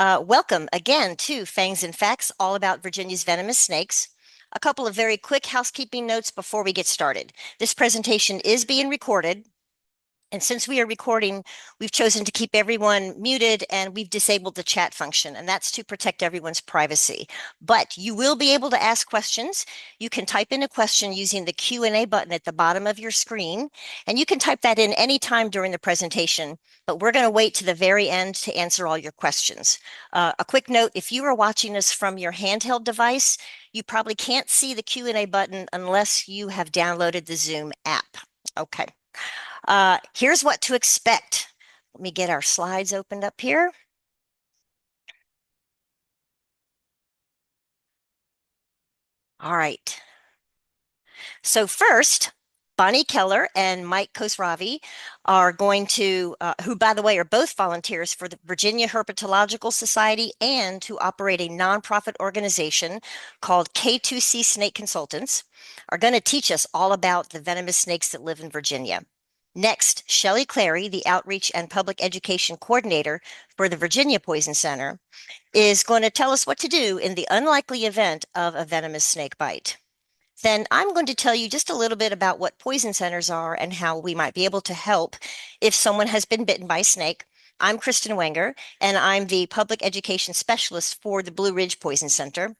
Welcome again to Fangs and Facts, all about Virginia's venomous snakes. A couple of very quick housekeeping notes before we get started. This presentation is being recorded. And since we are recording, we've chosen to keep everyone muted and we've disabled the chat function, and that's to protect everyone's privacy. But you will be able to ask questions. You can type in a question using the Q&A button at the bottom of your screen, and you can type that in anytime during the presentation, but we're going to wait to the very end to answer all your questions. A quick note, if you are watching us from your handheld device, you probably can't see the Q&A button unless you have downloaded the Zoom app. Okay. Here's what to expect. Let me get our slides opened up here. All right. So first, Bonnie Keller and Mike Khosravi are going to, who by the way are both volunteers for the Virginia Herpetological Society and to operate a nonprofit organization called K2C Snake Consultants, are going to teach us all about the venomous snakes that live in Virginia. Next, Shelley Clary, the Outreach and Public Education Coordinator for the Virginia Poison Center, is going to tell us what to do in the unlikely event of a venomous snake bite. Then I'm going to tell you just a little bit about what poison centers are and how we might be able to help if someone has been bitten by a snake. I'm Kristen Wenger, and I'm the Public Education Specialist for the Blue Ridge Poison Center.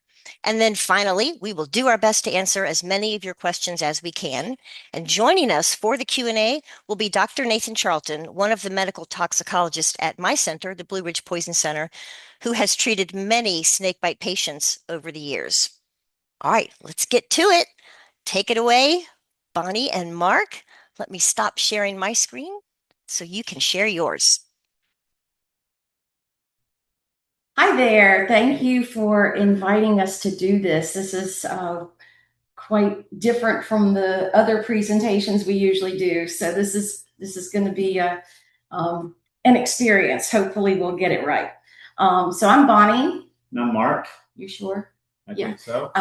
And then finally, we will do our best to answer as many of your questions as we can. And joining us for the Q&A will be Dr. Nathan Charlton, one of the medical toxicologists at my center, the Blue Ridge Poison Center, who has treated many snakebite patients over the years. All right, let's get to it. Take it away, Bonnie and Mark. Let me stop sharing my screen so you can share yours. Hi there. Thank you for inviting us to do this. This is quite different from the other presentations we usually do. So this is going to be an experience. Hopefully we'll get it right. So I'm Bonnie. And I'm Mark. You sure? I think so.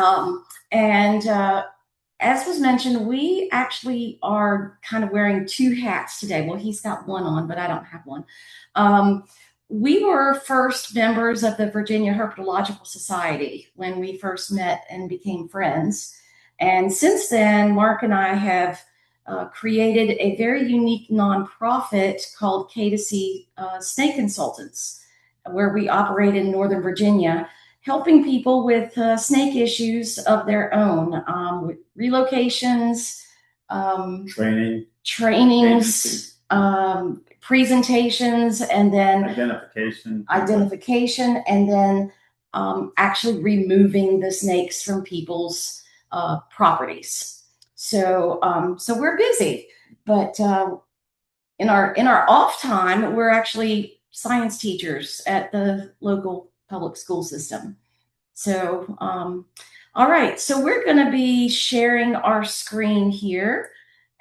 As was mentioned, we actually are kind of wearing two hats today. Well, he's got one on, but I don't have one. We were first members of the Virginia Herpetological Society when we first met and became friends. And since then, Mark and I have created a very unique nonprofit called K2C Snake Consultants, where we operate in Northern Virginia, helping people with snake issues of their own, with relocations, trainings, presentations, and then identification, and then actually removing the snakes from people's properties. So we're busy, but in our off time, we're actually science teachers at the local public school system. So, all right, so we're going to be sharing our screen here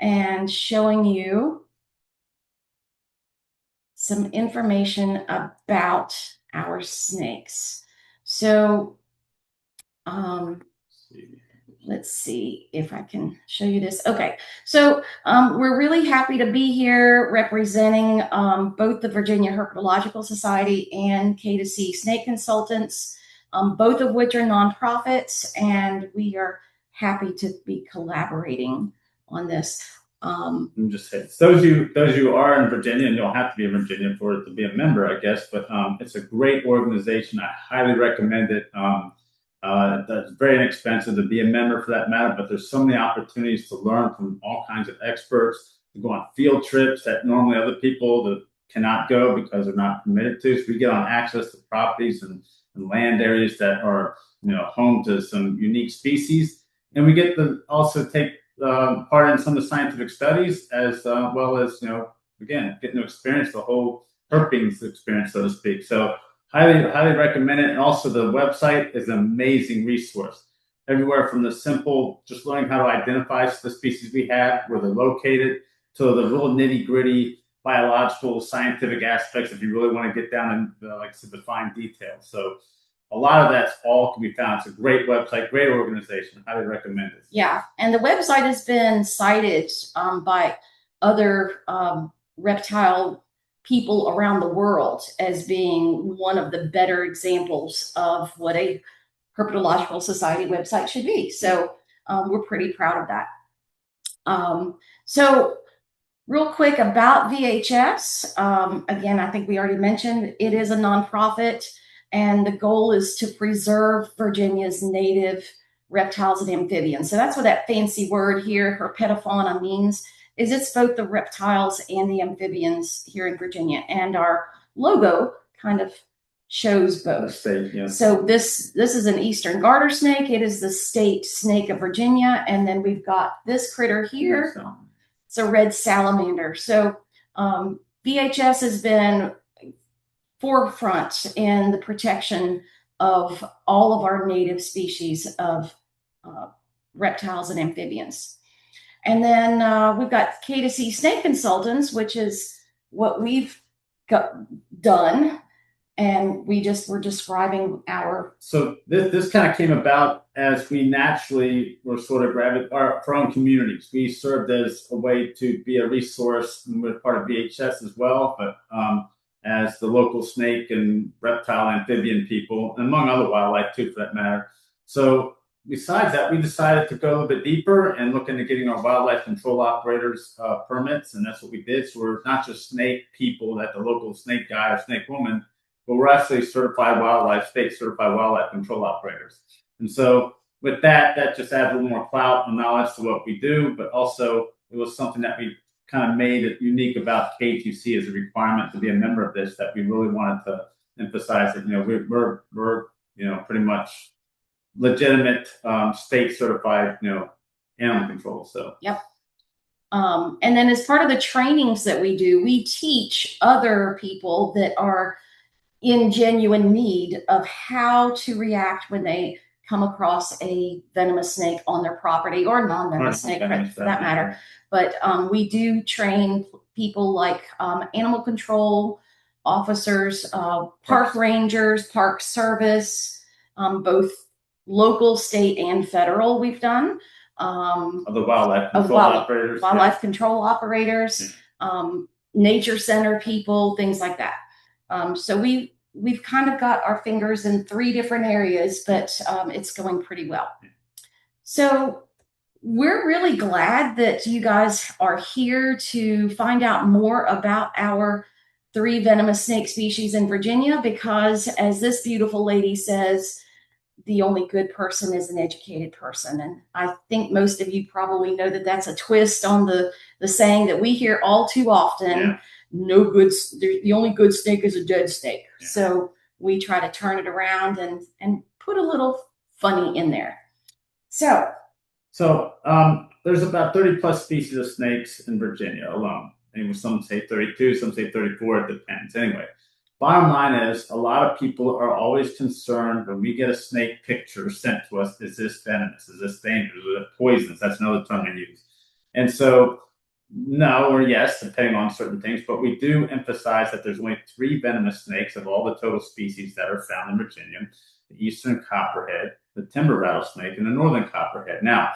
and showing you some information about our snakes. So let's see if I can show you this. Okay, so we're really happy to be here representing both the Virginia Herpetological Society and K2C Snake Consultants, both of which are nonprofits, and we are happy to be collaborating on this. I'm just saying, those of you who are in Virginia, and you don't have to be in Virginia for it to be a member, I guess, but it's a great organization. I highly recommend it. It's very inexpensive to be a member for that matter, but there's so many opportunities to learn from all kinds of experts, to go on field trips that normally other people cannot go because they're not permitted to. So we get on access to properties and land areas that are home to some unique species, and we get to also take part in some of the scientific studies, as well as again, getting to experience the whole herpings experience, so to speak. So highly recommend it. And also the website is an amazing resource. Everywhere from the simple, just learning how to identify the species we have, where they're located, to the real nitty gritty biological, scientific aspects if you really want to get down and, like I said, the fine details. So a lot of that's all can be found. It's a great website, great organization. Highly recommend it. Yeah, and the website has been cited by other reptile people around the world as being one of the better examples of what a herpetological society website should be. So we're pretty proud of that. So real quick about VHS. Again, I think we already mentioned it is a nonprofit, and the goal is to preserve Virginia's native reptiles and amphibians. So that's what that fancy word here, herpetofauna, means, is it's both the reptiles and the amphibians here in Virginia. And our logo kind of shows both. State, yeah. So this is an eastern garter snake. It is the state snake of Virginia. And then we've got this critter here. It's a red salamander. So VHS has been forefront in the protection of all of our native species of reptiles and amphibians. And then we've got K2C Snake Consultants, which is what we've done. And we're describing our. So this kind of came about as we naturally were sort of our own communities. We served as a way to be a resource, and we're part of VHS as well, but as the local snake and reptile amphibian people, and among other wildlife too, for that matter. So besides that, we decided to go a little bit deeper and look into getting our wildlife control operators permits, and that's what we did. So we're not just snake people, that the local snake guy or snake woman, but we're actually state certified wildlife control operators. And so with that just adds a little more clout and knowledge to what we do, but also it was something that we kind of made it unique about K2C as a requirement to be a member of this, that we really wanted to emphasize that, we're pretty much legitimate state certified, animal control. So. Yep. And then as part of the trainings that we do, we teach other people that are in genuine need of how to react when they come across a venomous snake on their property, or non-venomous snake for that matter. But we do train people like animal control officers, park rangers, park service, both local, state, and federal we've done. The wildlife control operators. Wildlife control operators, nature center people, things like that. So we've kind of got our fingers in 3 different areas, but it's going pretty well. So we're really glad that you guys are here to find out more about our 3 venomous snake species in Virginia, because as this beautiful lady says, the only good person is an educated person. And I think most of you probably know that that's a twist on the saying that we hear all too often. Yeah. No good. The only good snake is a dead snake. Yeah. So we try to turn it around and put a little funny in there. So there's about 30 plus species of snakes in Virginia alone. And some say 32, some say 34. It depends. Anyway, bottom line is, a lot of people are always concerned when we get a snake picture sent to us: is this venomous? Is this dangerous? Is it poisonous? That's another term I use. And so, no or yes, depending on certain things, but we do emphasize that there's only 3 venomous snakes of all the total species that are found in Virginia: the eastern copperhead, the timber rattlesnake, and the northern copperhead. Now,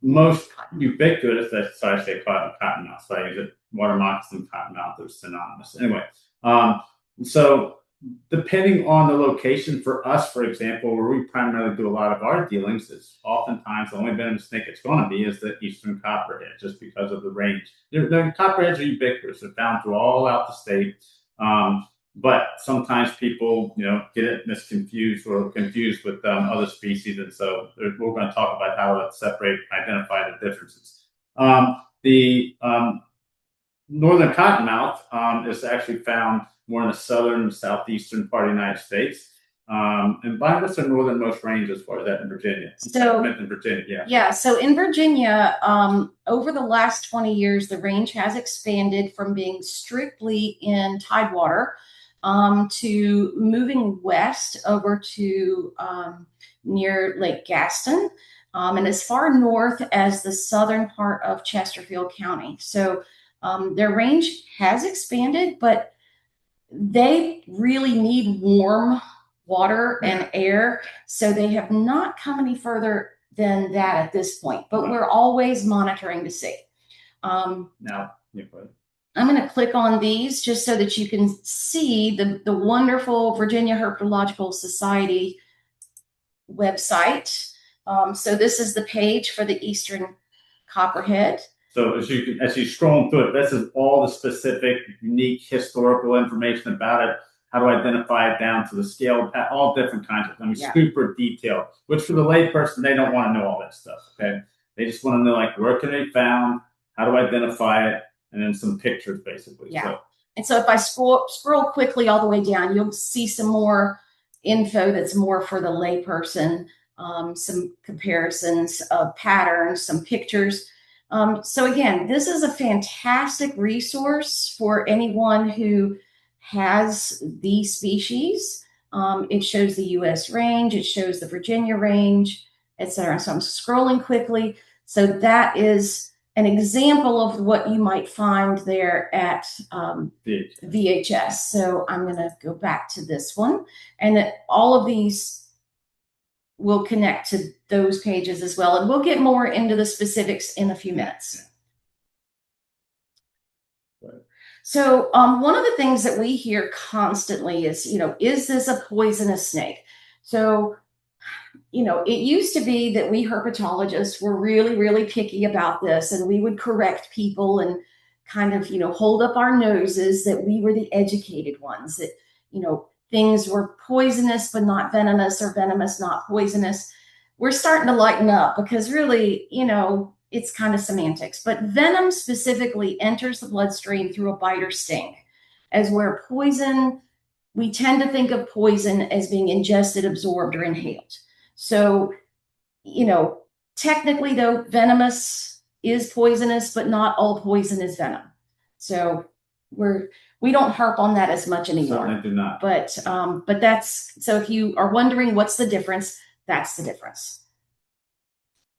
most ubiquitous, I say cottonmouth, so I use it, water moccasin, cottonmouth, they're synonymous. Anyway, so depending on the location, for us, for example, where we primarily do a lot of our dealings, is oftentimes the only venomous snake it's going to be is the eastern copperhead, just because of the range. The copperheads are ubiquitous; they're found through all out the state. But sometimes people, get it misconfused or confused with other species, and so we're going to talk about how to separate, identify the differences. The northern cottonmouth is actually found more in the southern and southeastern part of the United States. And what's the northernmost range as far as that in Virginia? So in Virginia, yeah. Yeah, so in Virginia, over the last 20 years, the range has expanded from being strictly in tidewater to moving west over to near Lake Gaston, and as far north as the southern part of Chesterfield County. So their range has expanded, but they really need warm water and air, so they have not come any further than that at this point. But we're always monitoring to see. Now, I'm going to click on these just so that you can see the wonderful Virginia Herpetological Society website. So this is the page for the Eastern Copperhead. So as you scroll through it, this is all the specific, unique historical information about it. How to identify it down to the scale, all different kinds of things, super detailed. Which for the layperson, they don't want to know all that stuff. Okay, they just want to know like where can they found, how to identify it, and then some pictures basically. Yeah. So, and so if I scroll quickly all the way down, you'll see some more info that's more for the layperson, some comparisons of patterns, some pictures. So again, this is a fantastic resource for anyone who has these species. It shows the U.S. range, it shows the Virginia range, etc. So I'm scrolling quickly. So that is an example of what you might find there at VHS. So I'm going to go back to this one, and that all of these will connect to those pages as well. And we'll get more into the specifics in a few minutes. So one of the things that we hear constantly is, is this a poisonous snake? So, it used to be that we herpetologists were really, really picky about this, and we would correct people and kind of, hold up our noses that we were the educated ones, that, things were poisonous but not venomous, or venomous, not poisonous. We're starting to lighten up because really, it's kind of semantics. But venom specifically enters the bloodstream through a bite or sting, as where poison, we tend to think of poison as being ingested, absorbed, or inhaled. So, technically though, venomous is poisonous, but not all poison is venom. So we don't harp on that as much anymore. Certainly do not. But that's, so if you are wondering what's the difference, that's the difference.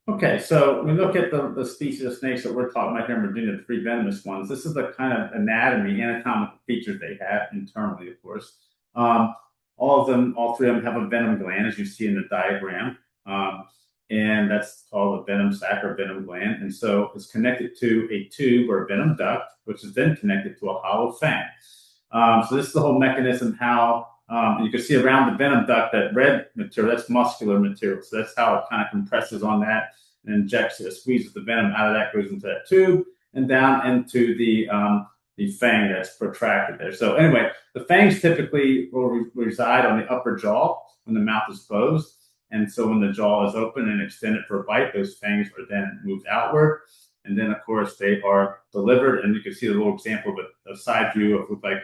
Okay, so we look at the species of snakes that we're talking about here in Virginia, the three venomous ones. This is the kind of anatomical features they have internally, of course. All three of them have a venom gland, as you see in the diagram. And that's called a venom sac or venom gland. And so it's connected to a tube or a venom duct, which is then connected to a hollow fang. So this is the whole mechanism how you can see around the venom duct, that red material, that's muscular material. So that's how it kind of compresses on that and injects it, squeezes the venom out of that, goes into that tube and down into the fang that's protracted there. So anyway, the fangs typically will reside on the upper jaw when the mouth is closed. And so when the jaw is open and extended for a bite, those fangs are then moved outward. And then, of course, they are delivered. And you can see a little example of a side view of like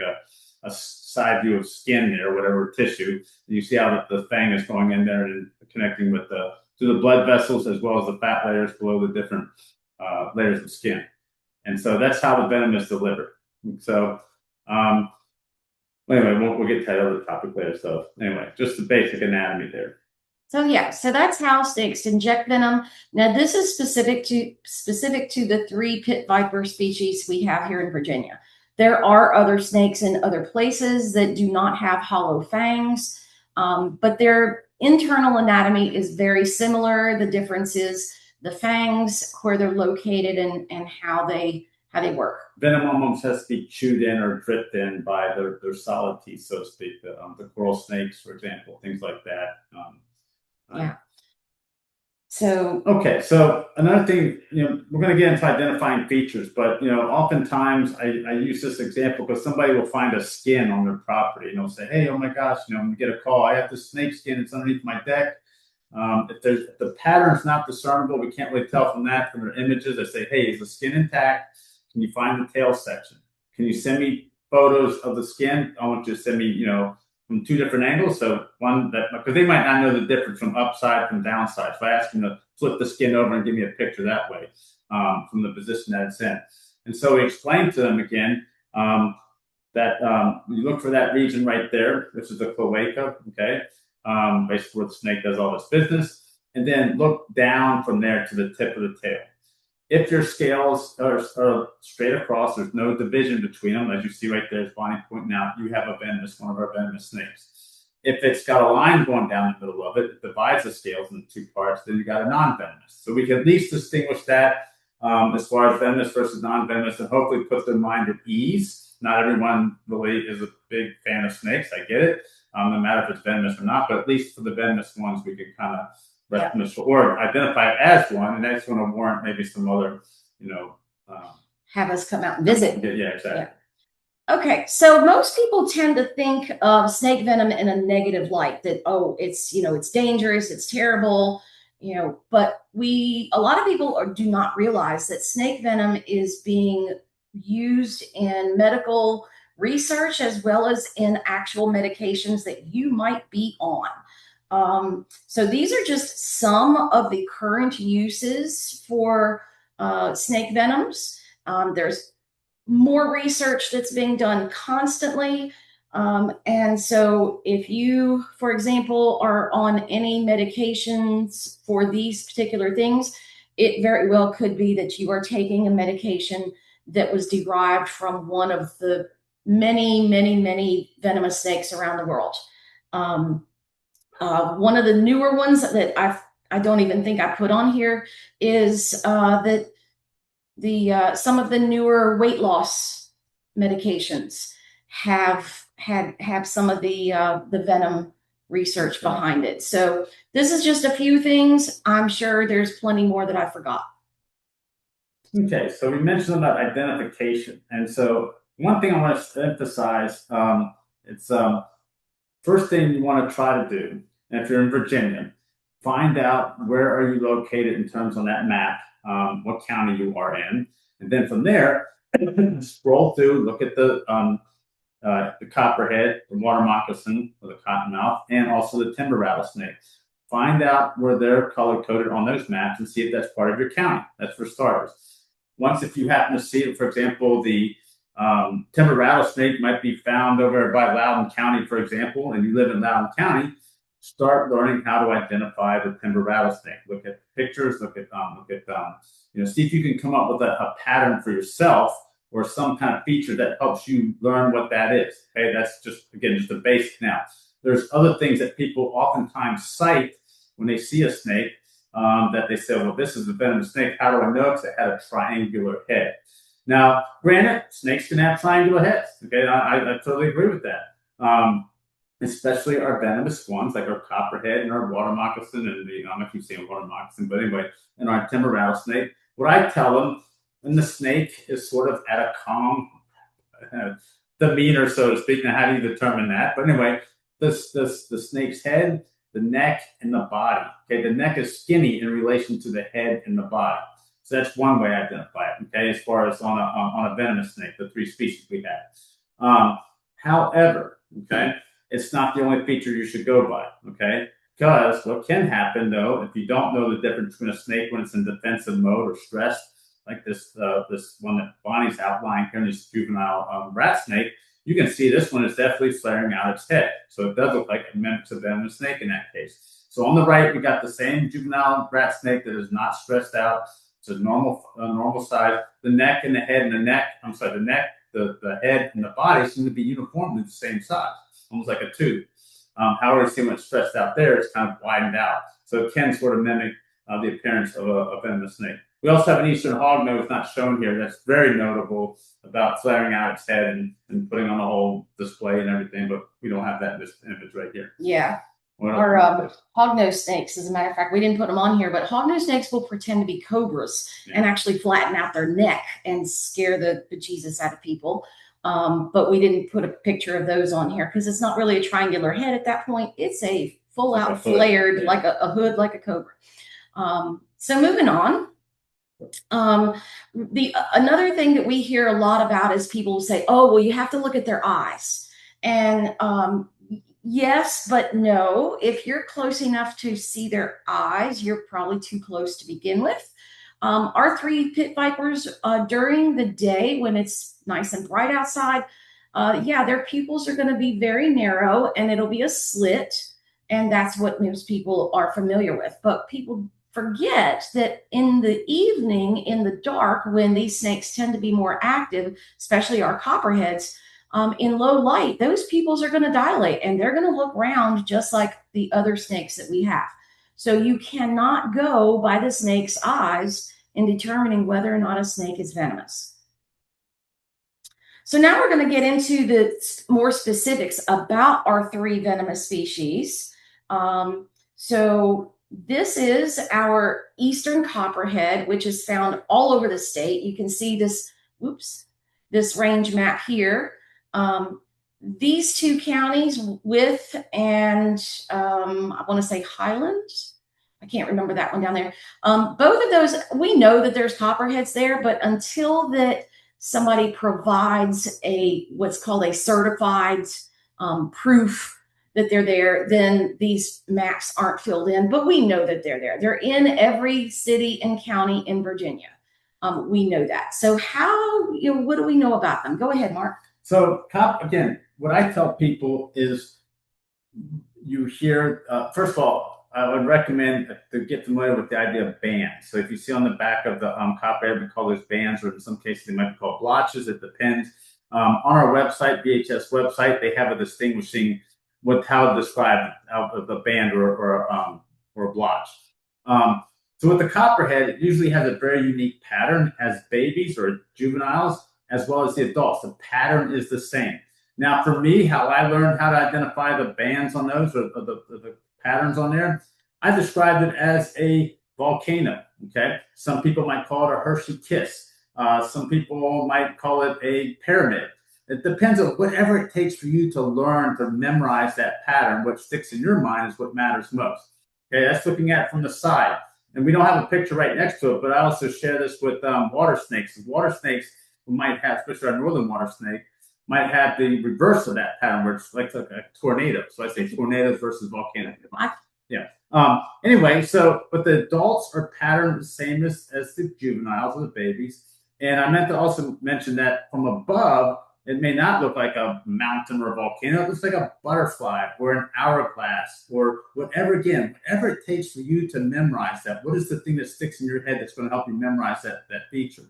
a side view of skin there, or whatever tissue. And you see how the fang is going in there and connecting with to the blood vessels as well as the fat layers below the different layers of skin. And so that's how the venom is delivered. So anyway, we'll get to that other topic later. So anyway, just the basic anatomy there. So yeah, so that's how snakes inject venom. Now this is specific to the three pit viper species we have here in Virginia. There are other snakes in other places that do not have hollow fangs, but their internal anatomy is very similar. The difference is the fangs, where they're located, and how they work. Venom almost has to be chewed in or dripped in by their solid teeth, so to speak. The coral snakes, for example, things like that. Yeah. So okay, so another thing, we're going to get into identifying features, but oftentimes I use this example because somebody will find a skin on their property and they'll say, "Hey, oh my gosh, I'm going to get a call. I have this snake skin. It's underneath my deck. If the pattern's not discernible, we can't really tell from their images. I say, hey, is the skin intact? Can you find the tail section? Can you send me photos of the skin? I want you to send me, from two different angles. So one because they might not know the difference from upside from downside. So I ask them to flip the skin over and give me a picture that way from the position that it's in. And so we explain to them again that you look for that region right there, which is the cloaca, okay? Basically where the snake does all its business. And then look down from there to the tip of the tail. If your scales are straight across, there's no division between them, as you see right there, as Bonnie pointing out, you have one of our venomous snakes. If it's got a line going down the middle of it, it divides the scales into two parts, then you got a non-venomous. So we can at least distinguish that as far as venomous versus non-venomous, and hopefully put their mind at ease. Not everyone really is a big fan of snakes. I get it, no matter if it's venomous or not. But at least for the venomous ones, we can kind of or identify it as one, and that's going to warrant maybe some other, have us come out and visit. Yeah, exactly. Yeah. Okay, so most people tend to think of snake venom in a negative light, that, oh, it's, it's dangerous, it's terrible, but a lot of people do not realize that snake venom is being used in medical research as well as in actual medications that you might be on. So these are just some of the current uses for snake venoms. There's more research that's being done constantly. And so if you, for example, are on any medications for these particular things, it very well could be that you are taking a medication that was derived from one of the many, many, many venomous snakes around the world. One of the newer ones that I don't even think I put on here is that some of the newer weight loss medications have some of the venom research behind it. So this is just a few things. I'm sure there's plenty more that I forgot. Okay, so we mentioned about identification, and so one thing I want to emphasize, it's first thing you want to try to do, and if you're in Virginia, find out where are you located in terms on that map, what county you are in, and then from there, scroll through, look at the copperhead, the water moccasin, or the cottonmouth, and also the timber rattlesnake. Find out where they're color coded on those maps and see if that's part of your county. That's for starters. Once, if you happen to see, for example, the timber rattlesnake might be found over by Loudoun County, for example, and you live in Loudoun County, start learning how to identify the timber rattlesnake. Look at pictures, see if you can come up with a pattern for yourself or some kind of feature that helps you learn what that is. Okay, that's just a basic. Now, there's other things that people oftentimes cite when they see a snake, that they say, well, this is a venomous snake. How do I know? Because it had a triangular head. Now, granted, snakes can have triangular heads. Okay, I totally agree with that. Especially our venomous ones, like our copperhead and our water moccasin, and I keep saying water moccasin, but anyway, and our timber rattlesnake. What I tell them, when the snake is sort of at a calm demeanor, so to speak. Now, how do you determine that? But anyway, the snake's head, the neck, and the body. Okay, the neck is skinny in relation to the head and the body. So that's one way I identify it. Okay, as far as on a venomous snake, the three species we have. However, okay, it's not the only feature you should go by. Okay, because what can happen though, if you don't know the difference between a snake when it's in defensive mode or stressed, like this one that Bonnie's outlining here, this juvenile rat snake, you can see this one is definitely flaring out its head. So it does look like it mimics a venomous snake in that case. So on the right, we got the same juvenile rat snake that is not stressed out. It's a normal size. The neck and the head and the neck, the head and the body seem to be uniformly the same size, almost like a tube. However, see when it's stretched out there, it's kind of widened out. So it can sort of mimic the appearance of a venomous snake. We also have an eastern hognose not shown here that's very notable about flaring out its head and putting on a whole display and everything, but we don't have that in this image right here. Yeah. Our hognose snakes, as a matter of fact, we didn't put them on here, but hognose snakes will pretend to be cobras and actually flatten out their neck and scare the bejesus out of people. But we didn't put a picture of those on here because it's not really a triangular head at that point. It's a full out flared, like a hood, like a cobra. So moving on. Another thing that we hear a lot about is people say, oh, well, you have to look at their eyes. And yes, but no. If you're close enough to see their eyes, you're probably too close to begin with. Our three pit vipers, during the day when it's nice and bright outside, their pupils are going to be very narrow and it'll be a slit. And that's what most people are familiar with. But people forget that in the evening, in the dark, when these snakes tend to be more active, especially our copperheads, in low light, those pupils are going to dilate and they're going to look round just like the other snakes that we have. So you cannot go by the snake's eyes in determining whether or not a snake is venomous. So now we're going to get into the more specifics about our 3 venomous species. So this is our eastern copperhead, which is found all over the state. You can see this, this range map here. These 2 counties, Wythe and I want to say Highland. I can't remember that one down there. Both of those, we know that there's copperheads there, but until that somebody provides what's called a certified proof that they're there, then these maps aren't filled in. But we know that they're there. They're in every city and county in Virginia. We know that. So what do we know about them? Go ahead, Mark. So again, what I tell people is you hear, first of all, I would recommend to get familiar with the idea of bands. So if you see on the back of the copperhead, we call those bands, or in some cases they might be called blotches. It depends. On our website, VHS website, they have a distinguishing how to describe the band or a blotch. So with the copperhead, it usually has a very unique pattern as babies or juveniles, as well as the adults. The pattern is the same. Now, for me, how I learned how to identify the bands on those or the patterns on there, I described it as a volcano. Okay, some people might call it a Hershey kiss. Some people might call it a pyramid. It depends on whatever it takes for you to learn to memorize that pattern. What sticks in your mind is what matters most. Okay, that's looking at it from the side. And we don't have a picture right next to it, but I also share this with water snakes. Water snakes might have, especially our northern water snake, might have the reverse of that pattern, where it's like a tornado. So I say tornadoes versus volcanoes. Yeah. Anyway, but the adults are patterned the same as the juveniles or the babies. And I meant to also mention that from above, it may not look like a mountain or a volcano. It looks like a butterfly or an hourglass or whatever it takes for you to memorize that. What is the thing that sticks in your head that's going to help you memorize that feature?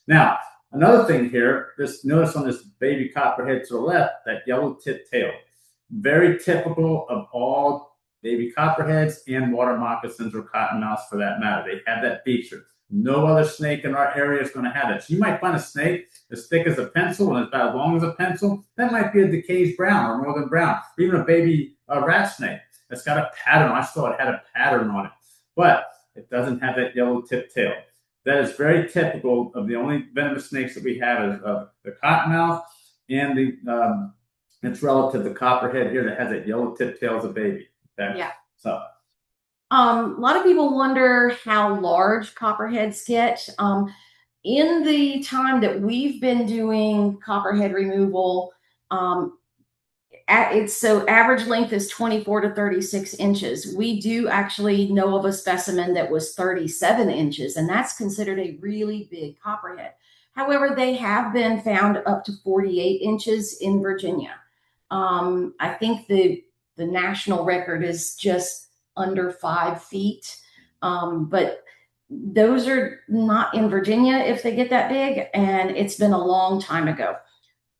Now, another thing here, notice on this baby copperhead to the left, that yellow tip tail. Very typical of all baby copperheads and water moccasins or cottonmouths for that matter. They have that feature. No other snake in our area is going to have it. So you might find a snake as thick as a pencil and about as long as a pencil. That might be a DeKay's brown or northern brown, even a baby rat snake that's got a pattern. I saw it had a pattern on it, but it doesn't have that yellow tip tail. That is very typical of the only venomous snakes that we have is the cottonmouth and its relative, the copperhead here, that has that yellow tip tail as a baby. Okay? Yeah. So. A lot of people wonder how large copperheads get. In the time that we've been doing copperhead removal, average length is 24 to 36 inches. We do actually know of a specimen that was 37 inches, and that's considered a really big copperhead. However, they have been found up to 48 inches in Virginia. I think the national record is just under 5 feet. But those are not in Virginia if they get that big, and it's been a long time ago.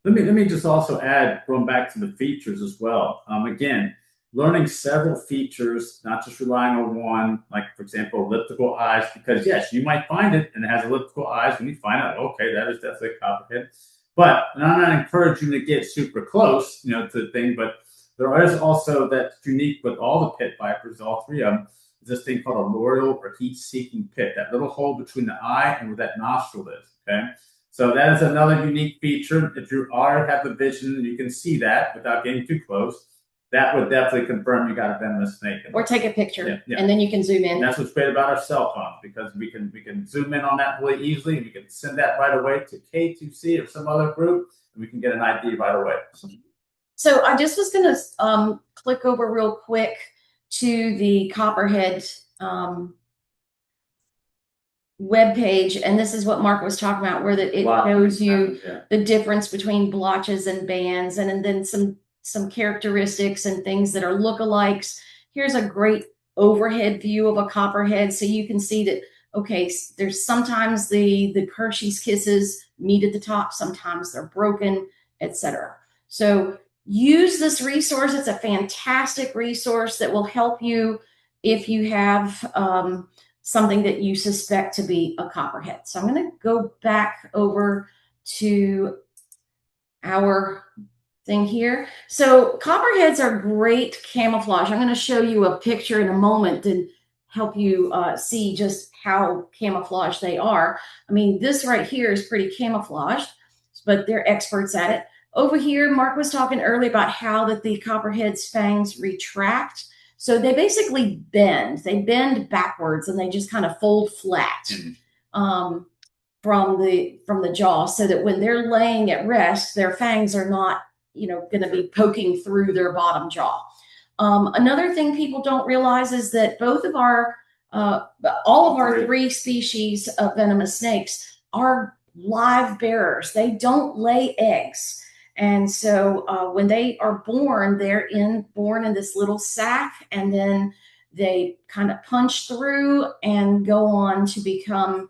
Let me just also add, going back to the features as well. Again, learning several features, not just relying on one, like for example, elliptical eyes, because yes, you might find it and it has elliptical eyes when you find out, okay, that is definitely a copperhead. But and I'm not encouraging you to get super close, to the thing, but there is also that's unique with all the pit vipers, all 3 of them, is this thing called a loreal or heat-seeking pit, that little hole between the eye and where that nostril is, okay? So that is another unique feature. If you already have the vision, you can see that without getting too close. That would definitely confirm you got a venomous snake. Or take a picture, and then you can zoom in. And that's what's great about our cell phones, because we can zoom in on that really easily, and we can send that right away to K2C or some other group, and we can get an ID right away. So I just was going to click over real quick to the Copperhead web page, and this is what Mark was talking about, where it shows you the difference between blotches and bands, and then some characteristics and things that are lookalikes. Here's a great overhead view of a copperhead, so you can see that, okay, there's sometimes the Hershey's Kisses meet at the top, sometimes they're broken, etc. So use this resource. It's a fantastic resource that will help you if you have something that you suspect to be a copperhead. So I'm going to go back over to our thing here. So copperheads are great camouflage. I'm going to show you a picture in a moment to help you see just how camouflaged they are. I mean, this right here is pretty camouflaged, but they're experts at it. Over here, Mark was talking earlier about how that the copperhead's fangs retract. So they basically bend. They bend backwards and they just kind of fold flat. Um, from the jaw, so that when they're laying at rest, their fangs are not, going to be poking through their bottom jaw. Another thing people don't realize is that both of our all of our three species of venomous snakes are live bearers. They don't lay eggs. And so when they are born, born in this little sac, and then they kind of punch through and go on to become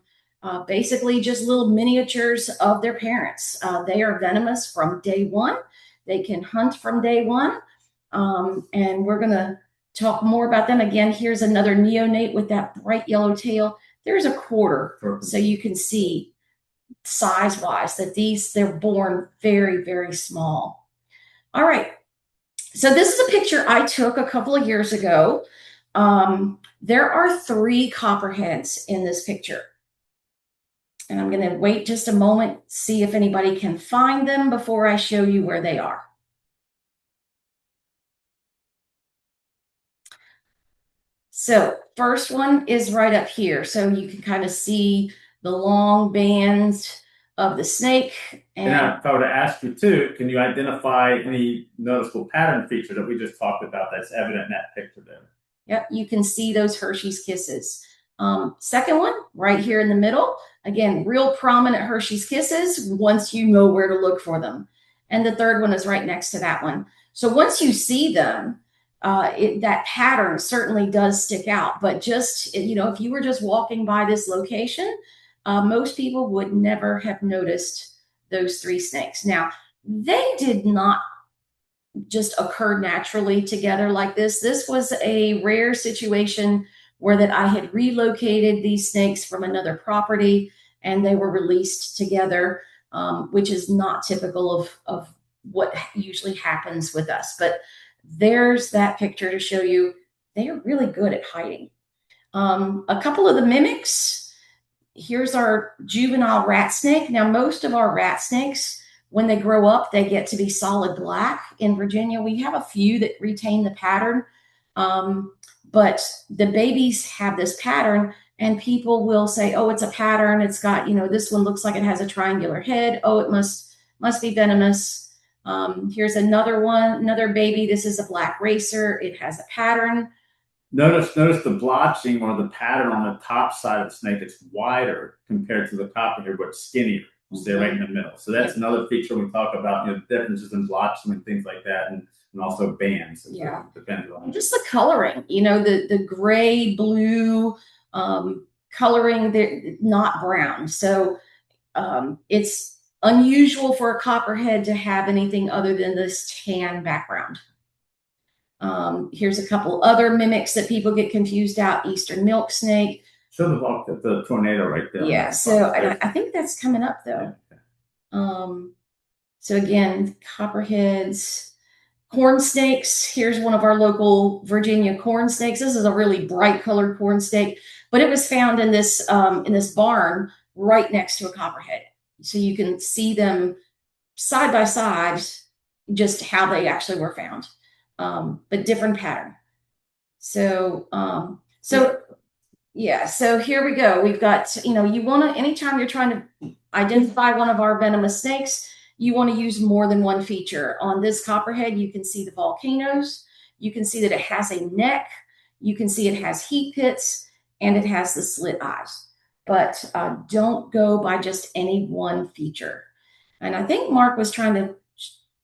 basically just little miniatures of their parents. They are venomous from day one. They can hunt from day one. And we're going to talk more about them. Again, here's another neonate with that bright yellow tail. There's a quarter. So you can see size-wise that they're born very, very small. All right. So this is a picture I took a couple of years ago. There are 3 copperheads in this picture. And I'm going to wait just a moment, see if anybody can find them before I show you where they are. So first one is right up here. So you can kind of see the long bands of the snake. And now, if I were to ask you too, can you identify any noticeable pattern feature that we just talked about that's evident in that picture there? Yep, you can see those Hershey's Kisses. Second one, right here in the middle. Again, real prominent Hershey's Kisses once you know where to look for them. And the third one is right next to that one. So once you see them, that pattern certainly does stick out. But just, if you were just walking by this location, most people would never have noticed those 3 snakes. Now, they did not just occur naturally together like this. This was a rare situation where that I had relocated these snakes from another property and they were released together, which is not typical of what usually happens with us. But there's that picture to show you they are really good at hiding. A couple of the mimics. Here's our juvenile rat snake. Now, most of our rat snakes, when they grow up, they get to be solid black. In Virginia, we have a few that retain the pattern, but the babies have this pattern, and people will say, "Oh, it's a pattern. It's got, this one looks like it has a triangular head. Oh, it must be venomous." Here's another one, another baby. This is a black racer. It has a pattern. Notice the blotching or the pattern on the top side of the snake. It's wider compared to the copperhead, but skinnier. Stay right in the middle. So that's another feature when we talk about differences in blotching and things like that, and also bands. Yeah, depending on just the coloring. The gray blue coloring. They're not brown, so it's unusual for a copperhead to have anything other than this tan background. Here's a couple other mimics that people get confused out. Eastern milk snake. Show the tornado right there. Yeah, so I think that's coming up though. Yeah. So again, copperheads, corn snakes. Here's one of our local Virginia corn snakes. This is a really bright colored corn snake, but it was found in this barn right next to a copperhead. So you can see them side by side, just how they actually were found. But different pattern. So yeah, so here we go. We've got, you want to, anytime you're trying to identify one of our venomous snakes, you want to use more than one feature. On this copperhead, you can see the volcanoes. You can see that it has a neck. You can see it has heat pits, and it has the slit eyes. But don't go by just any one feature. And I think Mark was trying to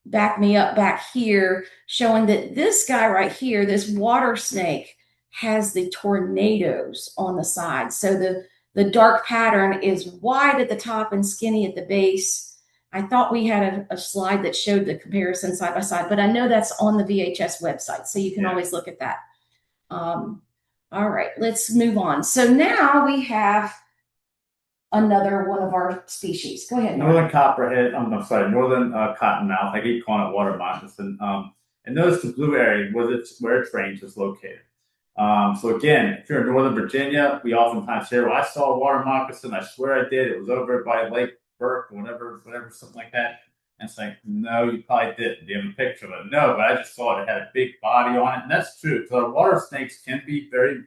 back me up back here, showing that this guy right here, this water snake, has the tornadoes on the side. So the dark pattern is wide at the top and skinny at the base. I thought we had a slide that showed the comparison side by side, but I know that's on the VHS website, so you can always look at that. All All right, let's move on. So now we have another one of our species. Go ahead, Mark. Northern copperhead. I'm sorry, northern cottonmouth. I keep calling it water moccasin. And notice the blue area where its range is located. So again, if you're in Northern Virginia, we oftentimes hear, "Well, I saw a water moccasin. I swear I did. It was over by Lake Burke, or whatever, something like that." And it's like, no, you probably didn't. Do you have a picture of it? No, but I just saw it. It had a big body on it, and that's true. So water snakes can be very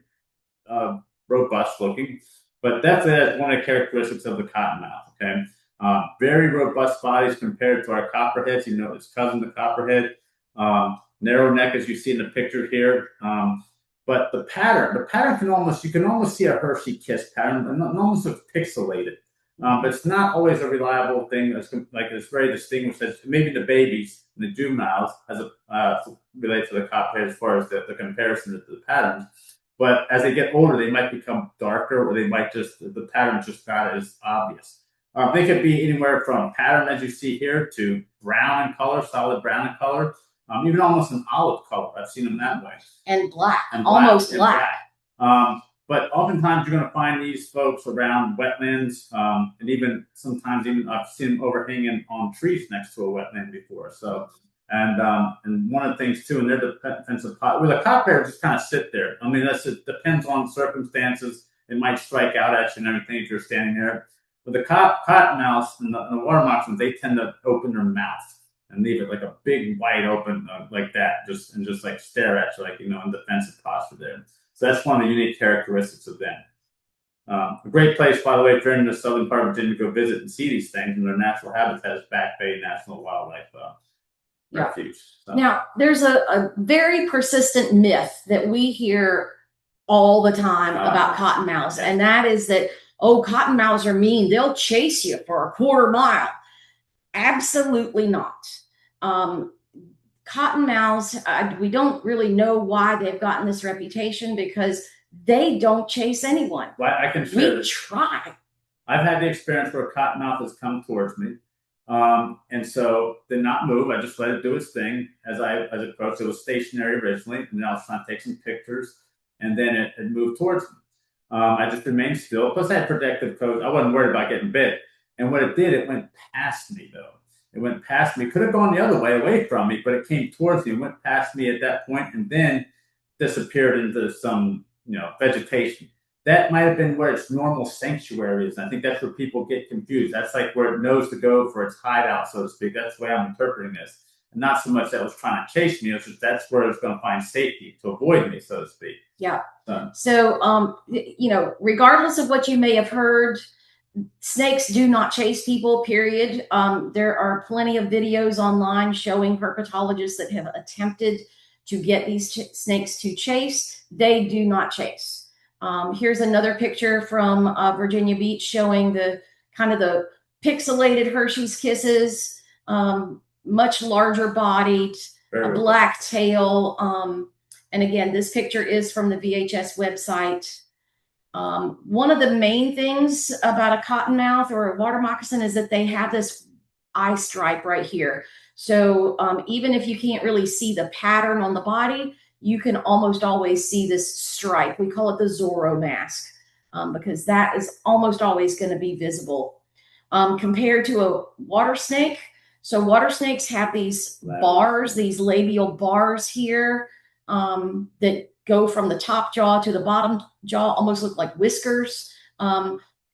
robust looking, but that's one of the characteristics of the cottonmouth. Okay, very robust bodies compared to our copperheads. You know, its cousin, the copperhead. Narrow neck, as you see in the picture here. But the pattern you can almost see a Hershey kiss pattern, and almost looks pixelated. But it's not always a reliable thing. It's very distinguished. As maybe the babies and the juveniles as a relate to the copperhead as far as the comparison to the patterns. But as they get older, they might become darker, or they might the pattern just not as obvious. They could be anywhere from pattern, as you see here, to brown in color, solid brown in color, even almost an olive color. I've seen them that way. And black, almost black. But oftentimes you're going to find these folks around wetlands, and even sometimes I've seen them overhanging on trees next to a wetland before. So, and one of the things too, and they're defensive pot. Well, the copperhead just kind of sit there. I mean, it depends on circumstances. It might strike out at you and everything if you're standing there. But the cottonmouths and the water moccasins, they tend to open their mouth and leave it like a big wide open like that, just like stare at you, like in defensive posture there. So that's one of the unique characteristics of them. A great place, by the way, if you're in the southern part of Virginia, to go visit and see these things. And their natural habitat is Back Bay National Wildlife Refuge. So. Now, there's a very persistent myth that we hear all the time about cottonmouths, and that is that, oh, cottonmouths are mean. They'll chase you for a quarter mile. Absolutely not. Cottonmouths, we don't really know why they've gotten this reputation, because they don't chase anyone. Well, I can share We try. I've had the experience where a cottonmouth has come towards me, and so did not move. I just let it do its thing as I approached. It was stationary originally, and then I was trying to take some pictures, and then it moved towards me. I just remained still. Plus, I had protective coats. I wasn't worried about getting bit. And what it did, it went past me, though. It went past me. Could have gone the other way, away from me, but it came towards me, went past me at that point, and then disappeared into some, vegetation. That might have been where its normal sanctuary is. And I think that's where people get confused. That's like where it knows to go for its hideout, so to speak. That's the way I'm interpreting this. And not so much that it was trying to chase me, it's just that's where it's going to find safety to avoid me, so to speak. Yeah. So, regardless of what you may have heard, snakes do not chase people, period. There are plenty of videos online showing herpetologists that have attempted to get these snakes to chase. They do not chase. Here's another picture from Virginia Beach showing the kind of the pixelated Hershey's Kisses, much larger bodied, a black tail. And again, this picture is from the VHS website. One of the main things about a cottonmouth or a water moccasin is that they have this eye stripe right here. So even if you can't really see the pattern on the body, you can almost always see this stripe. We call it the Zorro mask, because that is almost always going to be visible. Compared to a water snake, so water snakes have these bars, these labial bars here, that go from the top jaw to the bottom jaw, almost look like whiskers.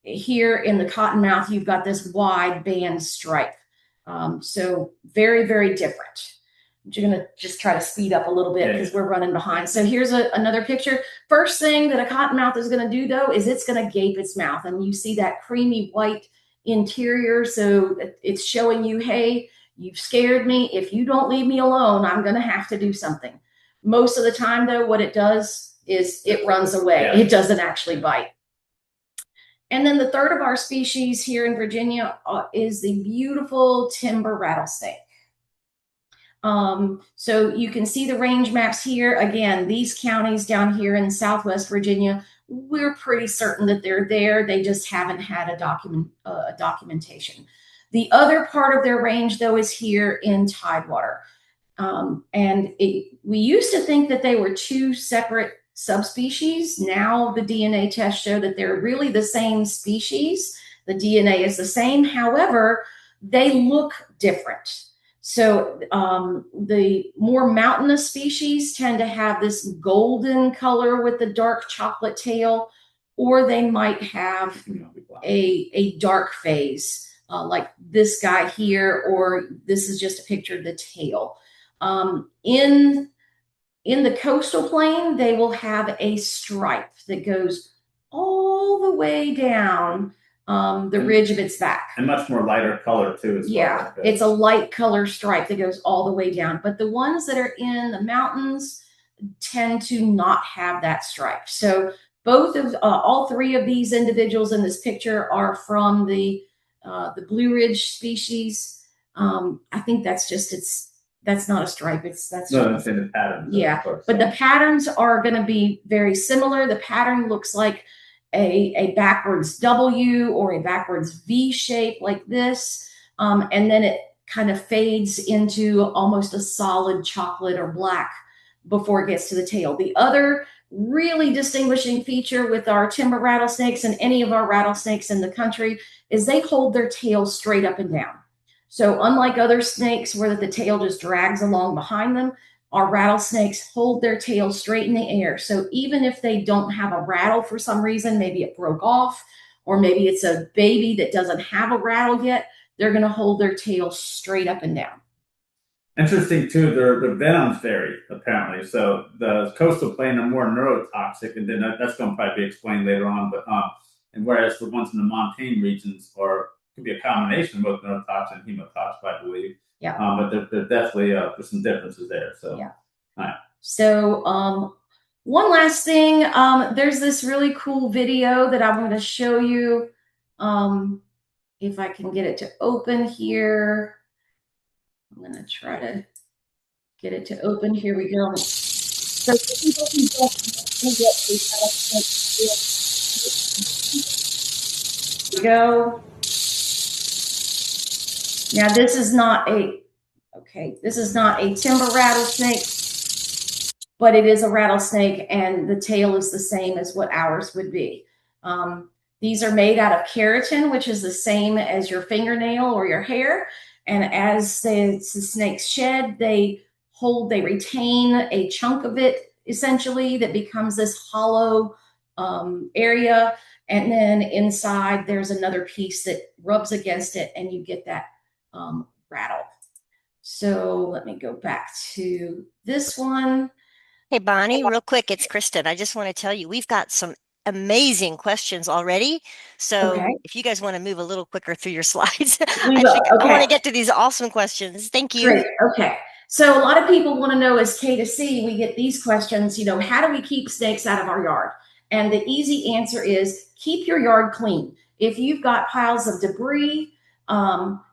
Here in the cottonmouth, you've got this wide band stripe. So very, very different. I'm going to just try to speed up a little bit because we're running behind. So here's another picture. First thing that a cottonmouth is going to do, though, is it's going to gape its mouth. And you see that creamy white interior. So it's showing you, hey, you've scared me. If you don't leave me alone, I'm going to have to do something. Most of the time, though, what it does is it runs away. Yeah. It doesn't actually bite. And then the third of our species here in Virginia is the beautiful timber rattlesnake. So you can see the range maps here. Again, these counties down here in Southwest Virginia, we're pretty certain that they're there. They just haven't had a documentation. The other part of their range, though, is here in Tidewater. We used to think that they were two separate subspecies. Now the DNA tests show that they're really the same species. The DNA is the same. However, they look different. So the more mountainous species tend to have this golden color with the dark chocolate tail, or they might have a dark phase, like this guy here, or this is just a picture of the tail. In the coastal plain, they will have a stripe that goes all the way down the ridge of its back. And much more lighter color too, as yeah, well. it's a light color stripe that goes all the way down. But the ones that are in the mountains tend to not have that stripe. So both of all three of these individuals in this picture are from the Blue Ridge species. I think that's just that's not a stripe. That's no, it's in the patterns. Yeah, but the patterns are going to be very similar. The pattern looks like a backwards W or a backwards V shape like this, and then it kind of fades into almost a solid chocolate or black before it gets to the tail. The other really distinguishing feature with our timber rattlesnakes and any of our rattlesnakes in the country is they hold their tail straight up and down. So unlike other snakes where the tail just drags along behind them, our rattlesnakes hold their tail straight in the air. So even if they don't have a rattle for some reason, maybe it broke off, or maybe it's a baby that doesn't have a rattle yet, they're going to hold their tail straight up and down. Interesting too, their venoms vary apparently. So the coastal plain are more neurotoxic, and then that's going to probably be explained later on. But and whereas the ones in the montane regions could be a combination of both neurotoxic and hemotoxic, I believe. Yeah. But there definitely there's some differences there. So yeah. All right. So one last thing, there's this really cool video that I want to show you. If I can get it to open here. I'm going to try to get it to open. Here we go. So go. Now this is not a timber rattlesnake, but it is a rattlesnake, and the tail is the same as what ours would be. These are made out of keratin, which is the same as your fingernail or your hair. And as the snakes shed, they retain a chunk of it essentially that becomes this hollow area. And then inside there's another piece that rubs against it, and you get that rattle. So let me go back to this one. Hey, Bonnie, real quick, it's Kristen. I just want to tell you, we've got some amazing questions already. So Okay. if you guys want to move a little quicker through your slides, We will. Okay. I want to get to these awesome questions. Thank you. Great. Okay. So a lot of people want to know, as K to C, we get these questions, how do we keep snakes out of our yard? And the easy answer is keep your yard clean. If you've got piles of debris,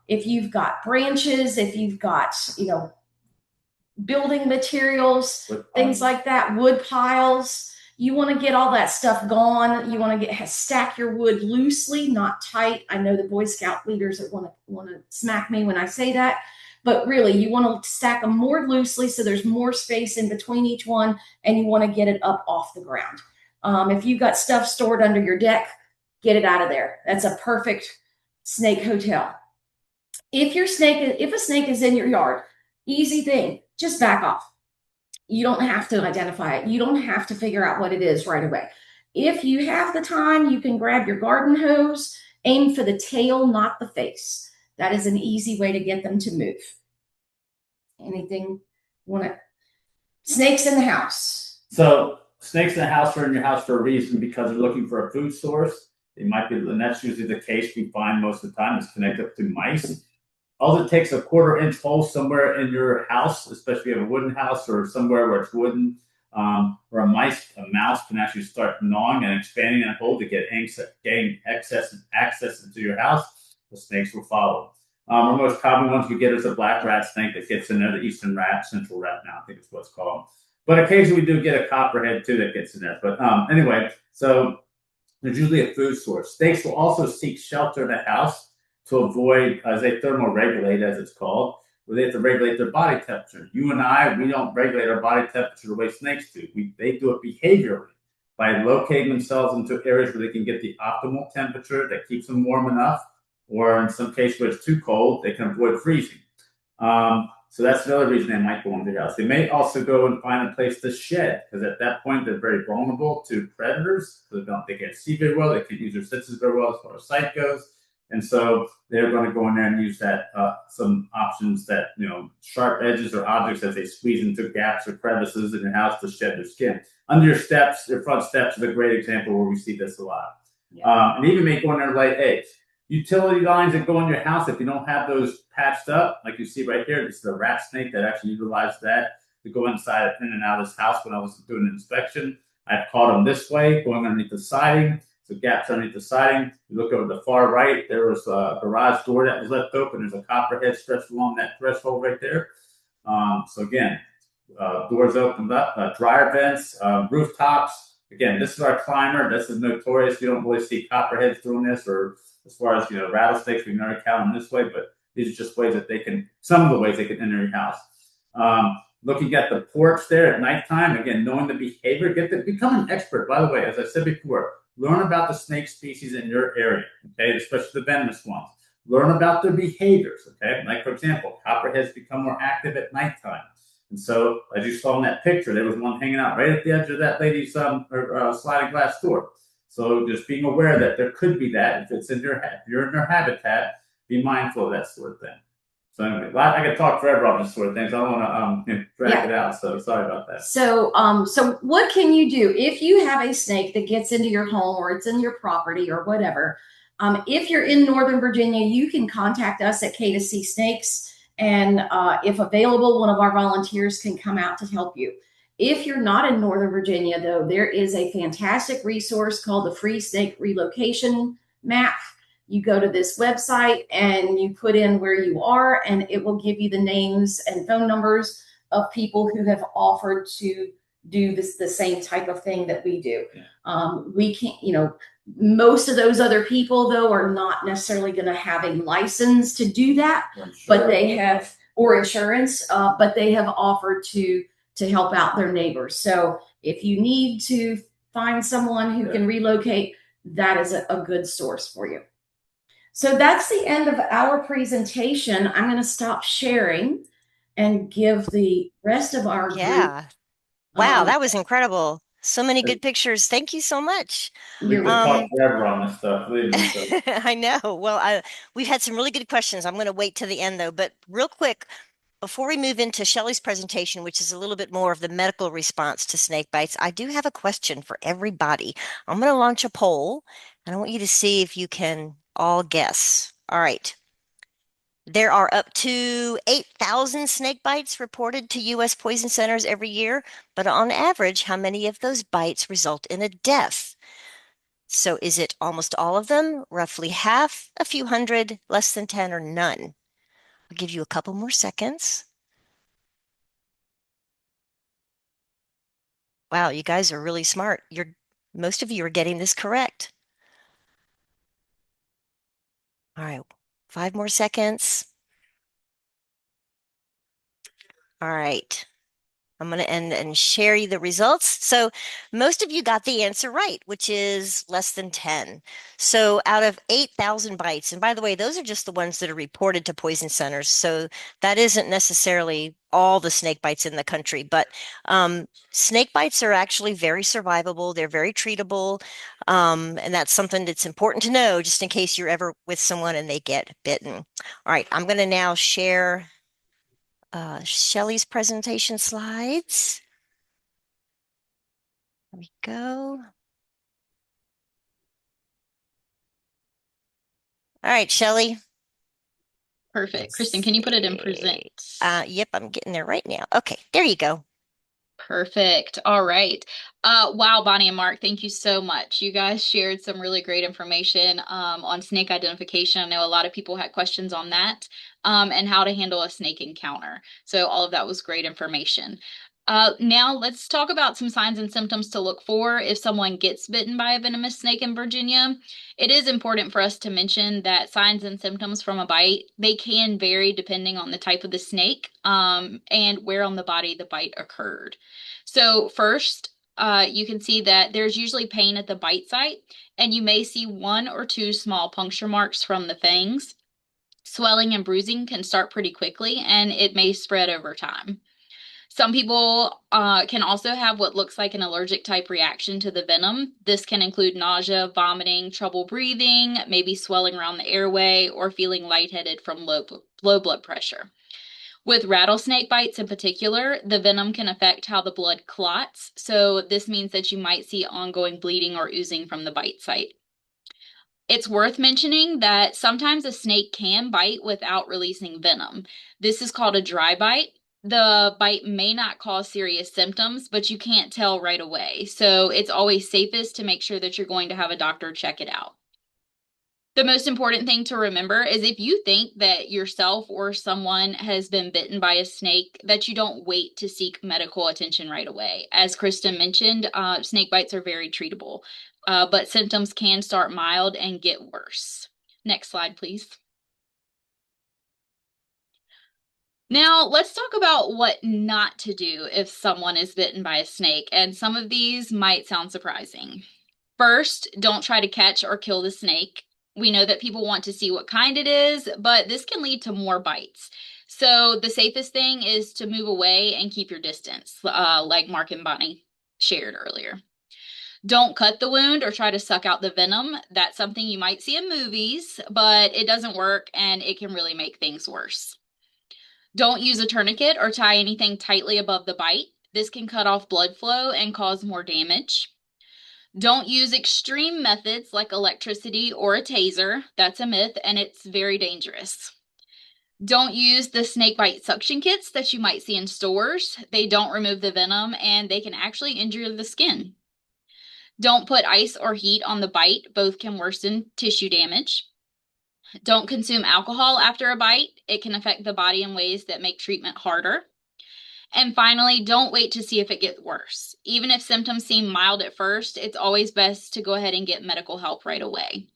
if you've got branches, if you've got, building materials, things like that, wood piles, you want to get all that stuff gone. You want to stack your wood loosely, not tight. I know the Boy Scout leaders that want to smack me when I say that, but really you want to stack them more loosely so there's more space in between each one, and you want to get it up off the ground. If you've got stuff stored under your deck, get it out of there. That's a perfect snake hotel. If a snake is in your yard, easy thing, just back off. You don't have to identify it. You don't have to figure out what it is right away. If you have the time, you can grab your garden hose, aim for the tail, not the face. That is an easy way to get them to move. Anything? Snakes in the house. So snakes in the house are in your house for a reason, because they're looking for a food source. They might be, and that's usually the case we find most of the time, is connected to mice. All it takes a 1/4 inch hole somewhere in your house, especially if you have a wooden house or somewhere where it's wooden, where a mouse can actually start gnawing and expanding that hole to gain access into your house. The snakes will follow. The most common ones we get is a black rat snake that gets in there, the eastern rat, central rat now, I think it's what's called. But occasionally we do get a copperhead too that gets in there. But anyway, so there's usually a food source. Snakes will also seek shelter in the house to avoid, as they thermoregulate, as it's called, where they have to regulate their body temperature. You and I, we don't regulate our body temperature the way snakes do. They do it behaviorally by locating themselves into areas where they can get the optimal temperature that keeps them warm enough, or in some cases where it's too cold, they can avoid freezing. So that's another reason they might go into your house. They may also go and find a place to shed, because at that point they're very vulnerable to predators. They can't see very well, they can't use their senses very well as far as sight goes, and so they're going to go in there and use that some options that sharp edges or objects as they squeeze into gaps or crevices in your house to shed their skin. Under your steps, your front steps is a great example where we see this a lot. Yeah. And even may go in there and lay eggs. Utility lines that go in your house, if you don't have those patched up, like you see right here, this is a rat snake that actually utilized that to go inside in and out of this house when I was doing an inspection. I've caught them this way, going underneath the siding, so gaps underneath the siding. You look over the far right, there was a garage door that was left open. There's a copperhead stretched along that threshold right there. So again, doors opened up, dryer vents, rooftops. Again, this is our climber. This is notorious. You don't really see copperheads doing this, or as far as rattlesnakes, we never count them this way, but these are just ways that they can, some of the ways they can enter your house. Looking at the porch there at nighttime, again, knowing the behavior, become an expert. By the way, as I said before, learn about the snake species in your area, okay, especially the venomous ones. Learn about their behaviors, okay? Like, for example, copperheads become more active at nighttime. And so, as you saw in that picture, there was one hanging out right at the edge of that lady's sliding glass door. So just being aware that there could be that if it's in your if you're in their habitat, be mindful of that sort of thing. So anyway, I could talk forever on this sort of things. I don't want to drag it out. So sorry about that. So what can you do if you have a snake that gets into your home or it's in your property or whatever? If you're in Northern Virginia, you can contact us at K2C Snakes. And if available, one of our volunteers can come out to help you. If you're not in Northern Virginia, though, there is a fantastic resource called the Free Snake Relocation Map. You go to this website and you put in where you are, and it will give you the names and phone numbers of people who have offered to do the same type of thing that we do. Yeah. We can't, most of those other people, though, are not necessarily going to have a license to do that, but they have, or insurance, but they have offered to help out their neighbors. So if you need to find someone who can relocate, that is a good source for you. So that's the end of our presentation. I'm going to stop sharing and give the rest of our group. Wow, that was incredible. So many good pictures. Thank you so much. We could talk forever on this stuff. I know. Well, we've had some really good questions. I'm going to wait to the end, though. But real quick, before we move into Shelley's presentation, which is a little bit more of the medical response to snake bites, I do have a question for everybody. I'm going to launch a poll, and I want you to see if you can all guess. All right. There are up to 8,000 snake bites reported to U.S. poison centers every year, but on average, how many of those bites result in a death? So is it almost all of them, roughly half, a few hundred, less than 10, or none? I'll give you a couple more seconds. Wow, you guys are really smart. Most of you are getting this correct. All right, 5 more seconds. All right. I'm going to end and share you the results. So most of you got the answer right, which is less than 10. So out of 8,000 bites, and by the way, those are just the ones that are reported to poison centers. So that isn't necessarily all the snake bites in the country, but snake bites are actually very survivable. They're very treatable. And that's something that's important to know just in case you're ever with someone and they get bitten. All right, I'm going to now share Shelley's presentation slides. There we go. All right, Shelley. Perfect. Kristen, can you put it in present? Yep, I'm getting there right now. Okay, there you go. Perfect. All right. Wow, Bonnie and Mark, thank you so much. You guys shared some really great information on snake identification. I know a lot of people had questions on that and how to handle a snake encounter. So all of that was great information. Now let's talk about some signs and symptoms to look for if someone gets bitten by a venomous snake in Virginia. It is important for us to mention that signs and symptoms from a bite, they can vary depending on the type of the snake, and where on the body the bite occurred. So first, you can see that there's usually pain at the bite site, and you may see one or two small puncture marks from the fangs. Swelling and bruising can start pretty quickly, and it may spread over time. Some people can also have what looks like an allergic type reaction to the venom. This can include nausea, vomiting, trouble breathing, maybe swelling around the airway, or feeling lightheaded from low blood pressure. With rattlesnake bites in particular, the venom can affect how the blood clots. So this means that you might see ongoing bleeding or oozing from the bite site. It's worth mentioning that sometimes a snake can bite without releasing venom. This is called a dry bite. The bite may not cause serious symptoms, but you can't tell right away. So it's always safest to make sure that you're going to have a doctor check it out. The most important thing to remember is if you think that yourself or someone has been bitten by a snake, that you don't wait to seek medical attention right away. As Kristen mentioned, snake bites are very treatable, but symptoms can start mild and get worse. Next slide, please. Now, let's talk about what not to do if someone is bitten by a snake, and some of these might sound surprising. First, don't try to catch or kill the snake. We know that people want to see what kind it is, but this can lead to more bites. So the safest thing is to move away and keep your distance, like Mark and Bonnie shared earlier. Don't cut the wound or try to suck out the venom. That's something you might see in movies, but it doesn't work and it can really make things worse. Don't use a tourniquet or tie anything tightly above the bite. This can cut off blood flow and cause more damage. Don't use extreme methods like electricity or a taser. That's a myth and it's very dangerous. Don't use the snake bite suction kits that you might see in stores. They don't remove the venom and they can actually injure the skin. Don't put ice or heat on the bite. Both can worsen tissue damage. Don't consume alcohol after a bite. It can affect the body in ways that make treatment harder. And finally, don't wait to see if it gets worse. Even if symptoms seem mild at first, it's always best to go ahead and get medical help right away.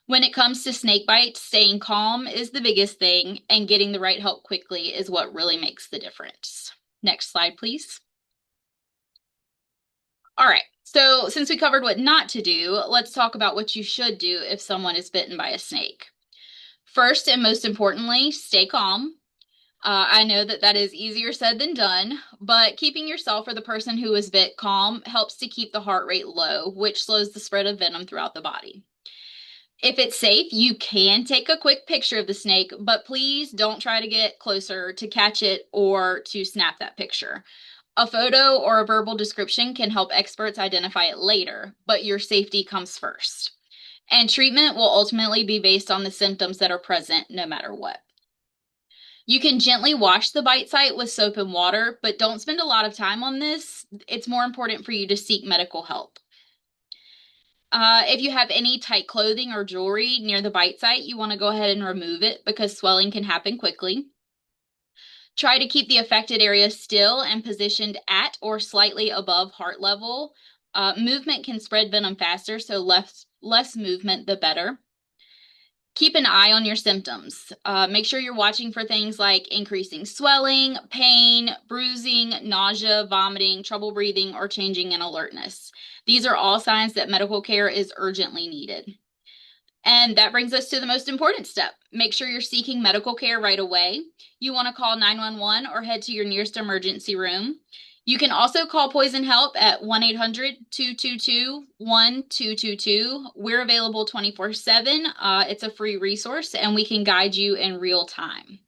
When it comes to snake bites, staying calm is the biggest thing, and getting the right help quickly is what really makes the difference. Next slide, please. All right, so since we covered what not to do, let's talk about what you should do if someone is bitten by a snake. First and most importantly, stay calm. I know that that is easier said than done, but keeping yourself or the person who is bit calm helps to keep the heart rate low, which slows the spread of venom throughout the body. If it's safe, you can take a quick picture of the snake, but please don't try to get closer to catch it or to snap that picture. A photo or a verbal description can help experts identify it later, but your safety comes first. And treatment will ultimately be based on the symptoms that are present no matter what. You can gently wash the bite site with soap and water, but don't spend a lot of time on this. It's more important for you to seek medical help. If you have any tight clothing or jewelry near the bite site, you want to go ahead and remove it because swelling can happen quickly. Try to keep the affected area still and positioned at or slightly above heart level. Movement can spread venom faster, so less movement, the better. Keep an eye on your symptoms. Make sure you're watching for things like increasing swelling, pain, bruising, nausea, vomiting, trouble breathing, or changing in alertness. These are all signs that medical care is urgently needed. And that brings us to the most important step. Make sure you're seeking medical care right away. You want to call 911 or head to your nearest emergency room. You can also call Poison Help at 1-800-222-1222. We're available 24/7. It's a free resource and we can guide you in real time.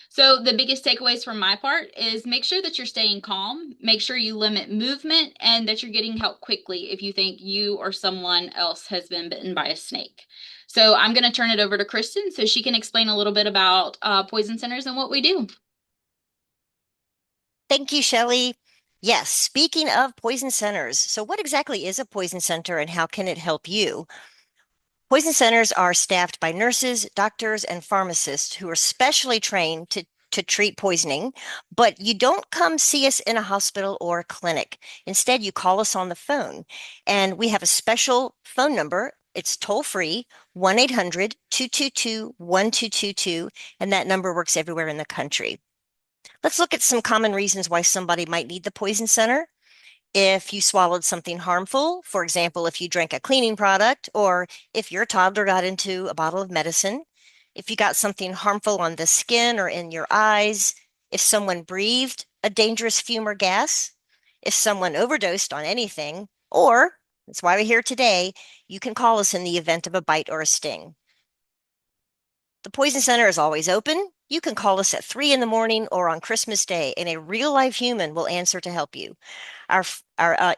So the biggest takeaways from my part is make sure that you're staying calm, make sure you limit movement, and that you're getting help quickly if you think you or someone else has been bitten by a snake. So I'm going to turn it over to Kristen so she can explain a little bit about poison centers and what we do. Thank you, Shelley. Yes, speaking of poison centers, so what exactly is a poison center and how can it help you? Poison centers are staffed by nurses, doctors, and pharmacists who are specially trained to to treat poisoning, but you don't come see us in a hospital or a clinic. Instead, you call us on the phone, and we have a special phone number. It's toll free, 1-800-222-1222, and that number works everywhere in the country. Let's look at some common reasons why somebody might need the poison center. If you swallowed something harmful, for example, if you drank a cleaning product, or if your toddler got into a bottle of medicine, if you got something harmful on the skin or in your eyes, if someone breathed a dangerous fume or gas, if someone overdosed on anything, or that's why we're here today, you can call us in the event of a bite or a sting. The Poison Center is always open. You can call us at 3 in the morning or on Christmas Day, and a real life human will answer to help you. Our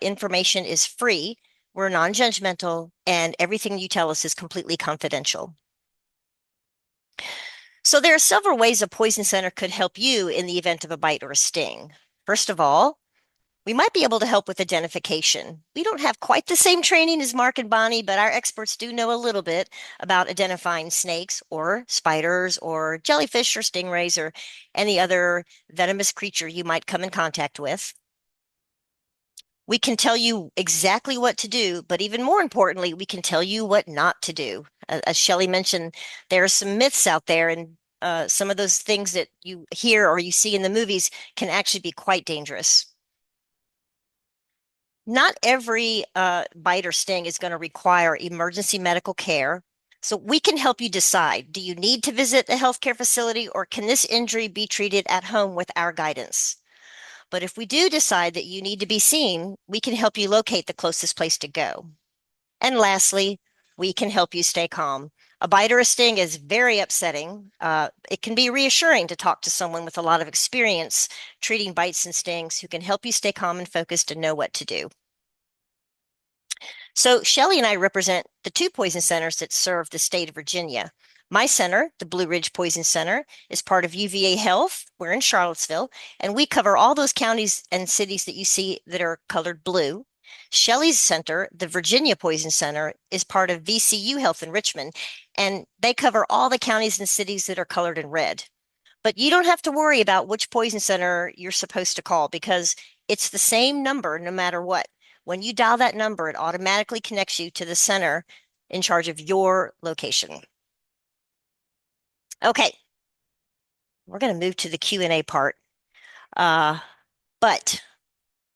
information is free. We're non-judgmental, and everything you tell us is completely confidential. So there are several ways a poison center could help you in the event of a bite or a sting. First of all, we might be able to help with identification. We don't have quite the same training as Mark and Bonnie, but our experts do know a little bit about identifying snakes or spiders or jellyfish or stingrays or any other venomous creature you might come in contact with. We can tell you exactly what to do, but even more importantly, we can tell you what not to do. As Shelley mentioned, there are some myths out there, and some of those things that you hear or you see in the movies can actually be quite dangerous. Not every bite or sting is going to require emergency medical care. So we can help you decide, do you need to visit a healthcare facility, or can this injury be treated at home with our guidance? But if we do decide that you need to be seen, we can help you locate the closest place to go. And lastly, we can help you stay calm. A bite or a sting is very upsetting. It can be reassuring to talk to someone with a lot of experience treating bites and stings who can help you stay calm and focused and know what to do. So Shelley and I represent the two poison centers that serve the state of Virginia. My center, the Blue Ridge Poison Center, is part of UVA Health. We're in Charlottesville, and we cover all those counties and cities that you see that are colored blue. Shelley's center, the Virginia Poison Center, is part of VCU Health in Richmond, and they cover all the counties and cities that are colored in red. But you don't have to worry about which poison center you're supposed to call, because it's the same number no matter what. When you dial that number, it automatically connects you to the center in charge of your location. Okay, we're going to move to the Q&A part. But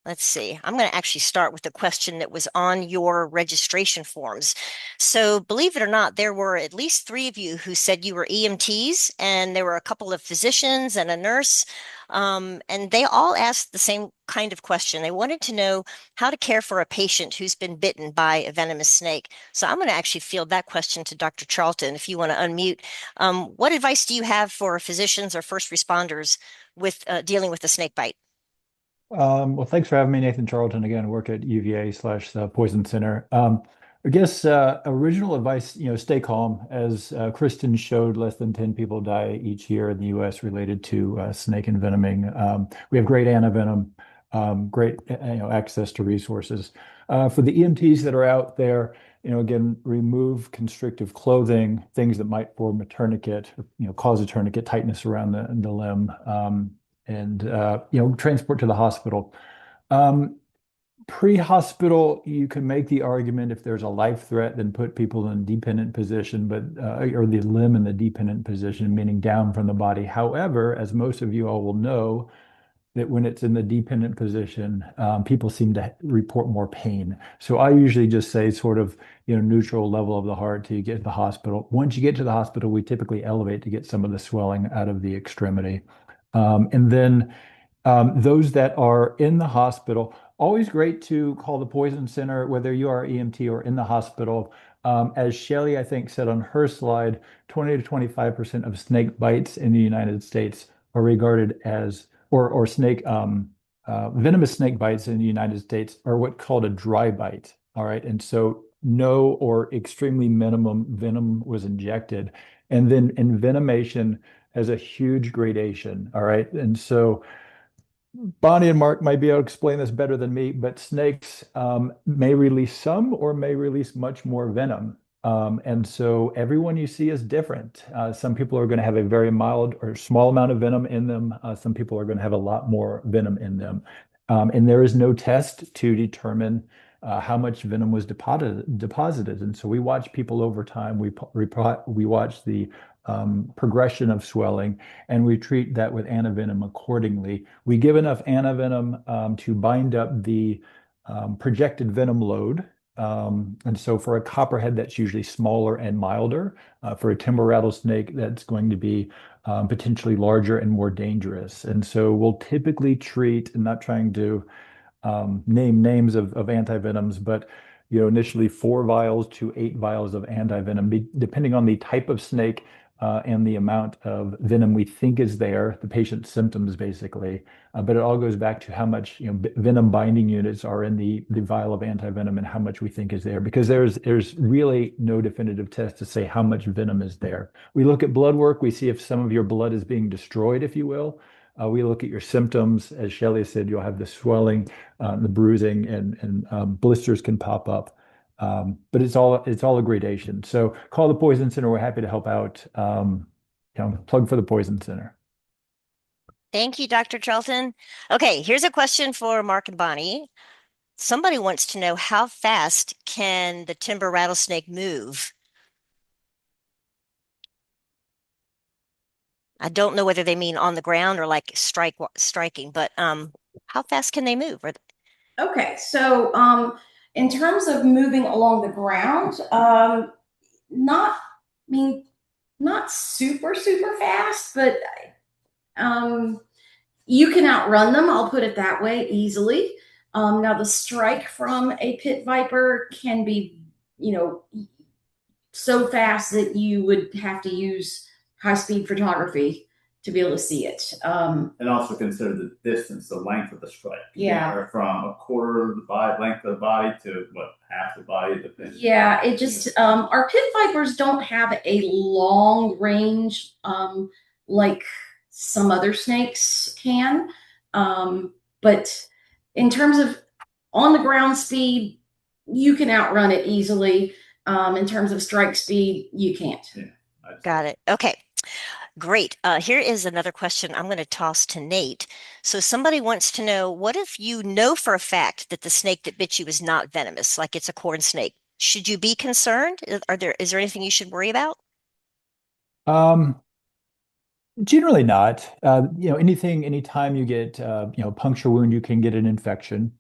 let's see. I'm going to actually start with the question that was on your registration forms. So believe it or not, there were at least 3 of you who said you were EMTs, and there were a couple of physicians and a nurse. And they all asked the same kind of question. They wanted to know how to care for a patient who's been bitten by a venomous snake. So I'm going to actually field that question to Dr. Charlton if you want to unmute. What advice do you have for physicians or first responders with dealing with a snake bite? Well, thanks for having me, Nathan Charlton. Again, I work at UVA/slash Poison Center. I guess original advice, stay calm. As Kristen showed, less than 10 people die each year in the U.S. related to snake envenoming. We have great antivenom, great access to resources. For the EMTs that are out there, again, remove constrictive clothing, things that might form a tourniquet, or, cause a tourniquet, tightness around the limb. And transport to the hospital. Pre-hospital, you can make the argument if there's a life threat, then put people in a dependent position, but or the limb in the dependent position, meaning down from the body. However, as most of you all will know, that when it's in the dependent position, people seem to report more pain. So I usually just say sort of, neutral level of the heart till you get to the hospital. Once you get to the hospital, we typically elevate to get some of the swelling out of the extremity. And then those that are in the hospital, always great to call the Poison Center, whether you are EMT or in the hospital. As Shelley, I think, said on her slide, 20 to 25% of snake bites in the United States are regarded as, or venomous snake bites in the United States are what's called a dry bite. All right. And so no or extremely minimum venom was injected. And then envenomation has a huge gradation. All right. And so Bonnie and Mark might be able to explain this better than me, but snakes may release some or may release much more venom. And so everyone you see is different. Some people are going to have a very mild or small amount of venom in them. Some people are going to have a lot more venom in them. And there is no test to determine how much venom was deposited. And so we watch people over time. We watch the progression of swelling, and we treat that with antivenom accordingly. We give enough antivenom to bind up the projected venom load. And so for a copperhead, that's usually smaller and milder. For a timber rattlesnake, that's going to be potentially larger and more dangerous. And so we'll typically treat, and not trying to name names of antivenoms, but initially 4 vials to 8 vials of antivenom, depending on the type of snake and the amount of venom we think is there, the patient's symptoms basically. But it all goes back to how much venom binding units are in the vial of antivenom and how much we think is there, because there's really no definitive test to say how much venom is there. We look at blood work, we see if some of your blood is being destroyed, if you will. We look at your symptoms. As Shelley said, you'll have the swelling, the bruising, and blisters can pop up. But it's all a gradation. So call the Poison Center. We're happy to help out. Plug for the Poison Center. Thank you, Dr. Charlton. Okay, here's a question for Mark and Bonnie. Somebody wants to know, how fast can the timber rattlesnake move? I don't know whether they mean on the ground or like striking, but how fast can they move? Okay, so in terms of moving along the ground, not, I mean, not super, super fast, but um, you can outrun them. I'll put it that way easily. Now, the strike from a pit viper can be, you know, so fast that you would have to use high speed photography to be able to see it. And also consider the distance, the length of the strike. Yeah. Or from a quarter of the body, length of the body to what, half the body, depending. Yeah, it just our pit vipers don't have a long range like some other snakes can. But in terms of on the ground speed, you can outrun it easily. In terms of strike speed, you can't. Yeah, Got it. Okay, great. Here is another question I'm going to toss to Nate. So somebody wants to know, what if you know for a fact that the snake that bit you is not venomous, like it's a corn snake? Should you be concerned? Is there anything you should worry about? Um, Generally not. Anytime you get, puncture wound, you can get an infection.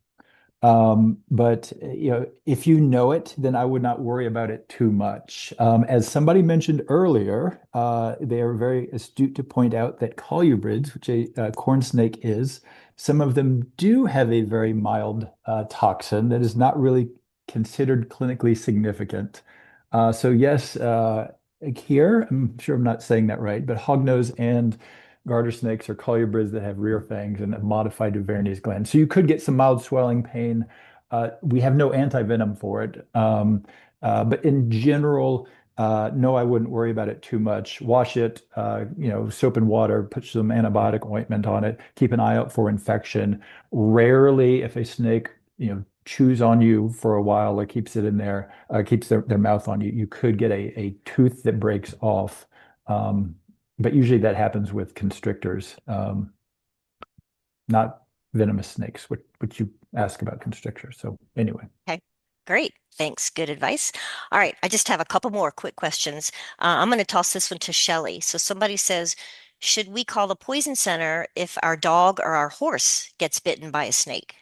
But if you know it, then I would not worry about it too much. As somebody mentioned earlier, they are very astute to point out that colubrids, which a corn snake is, some of them do have a very mild toxin that is not really considered clinically significant. So yes, here, I'm sure I'm not saying that right, but hognose and garter snakes are colubrids that have rear fangs and have modified Duvernay's gland. So you could get some mild swelling pain. We have no antivenom for it. But in general, no, I wouldn't worry about it too much. Wash it, soap and water, put some antibiotic ointment on it. Keep an eye out for infection. Rarely, if a snake, chews on you for a while or keeps it in there, keeps their mouth on you, you could get a tooth that breaks off. But usually that happens with constrictors, not venomous snakes, which you ask about constrictors. So anyway. Okay, great. Thanks. Good advice. All right, I just have a couple more quick questions. I'm going to toss this one to Shelley. So somebody says, should we call the poison center if our dog or our horse gets bitten by a snake?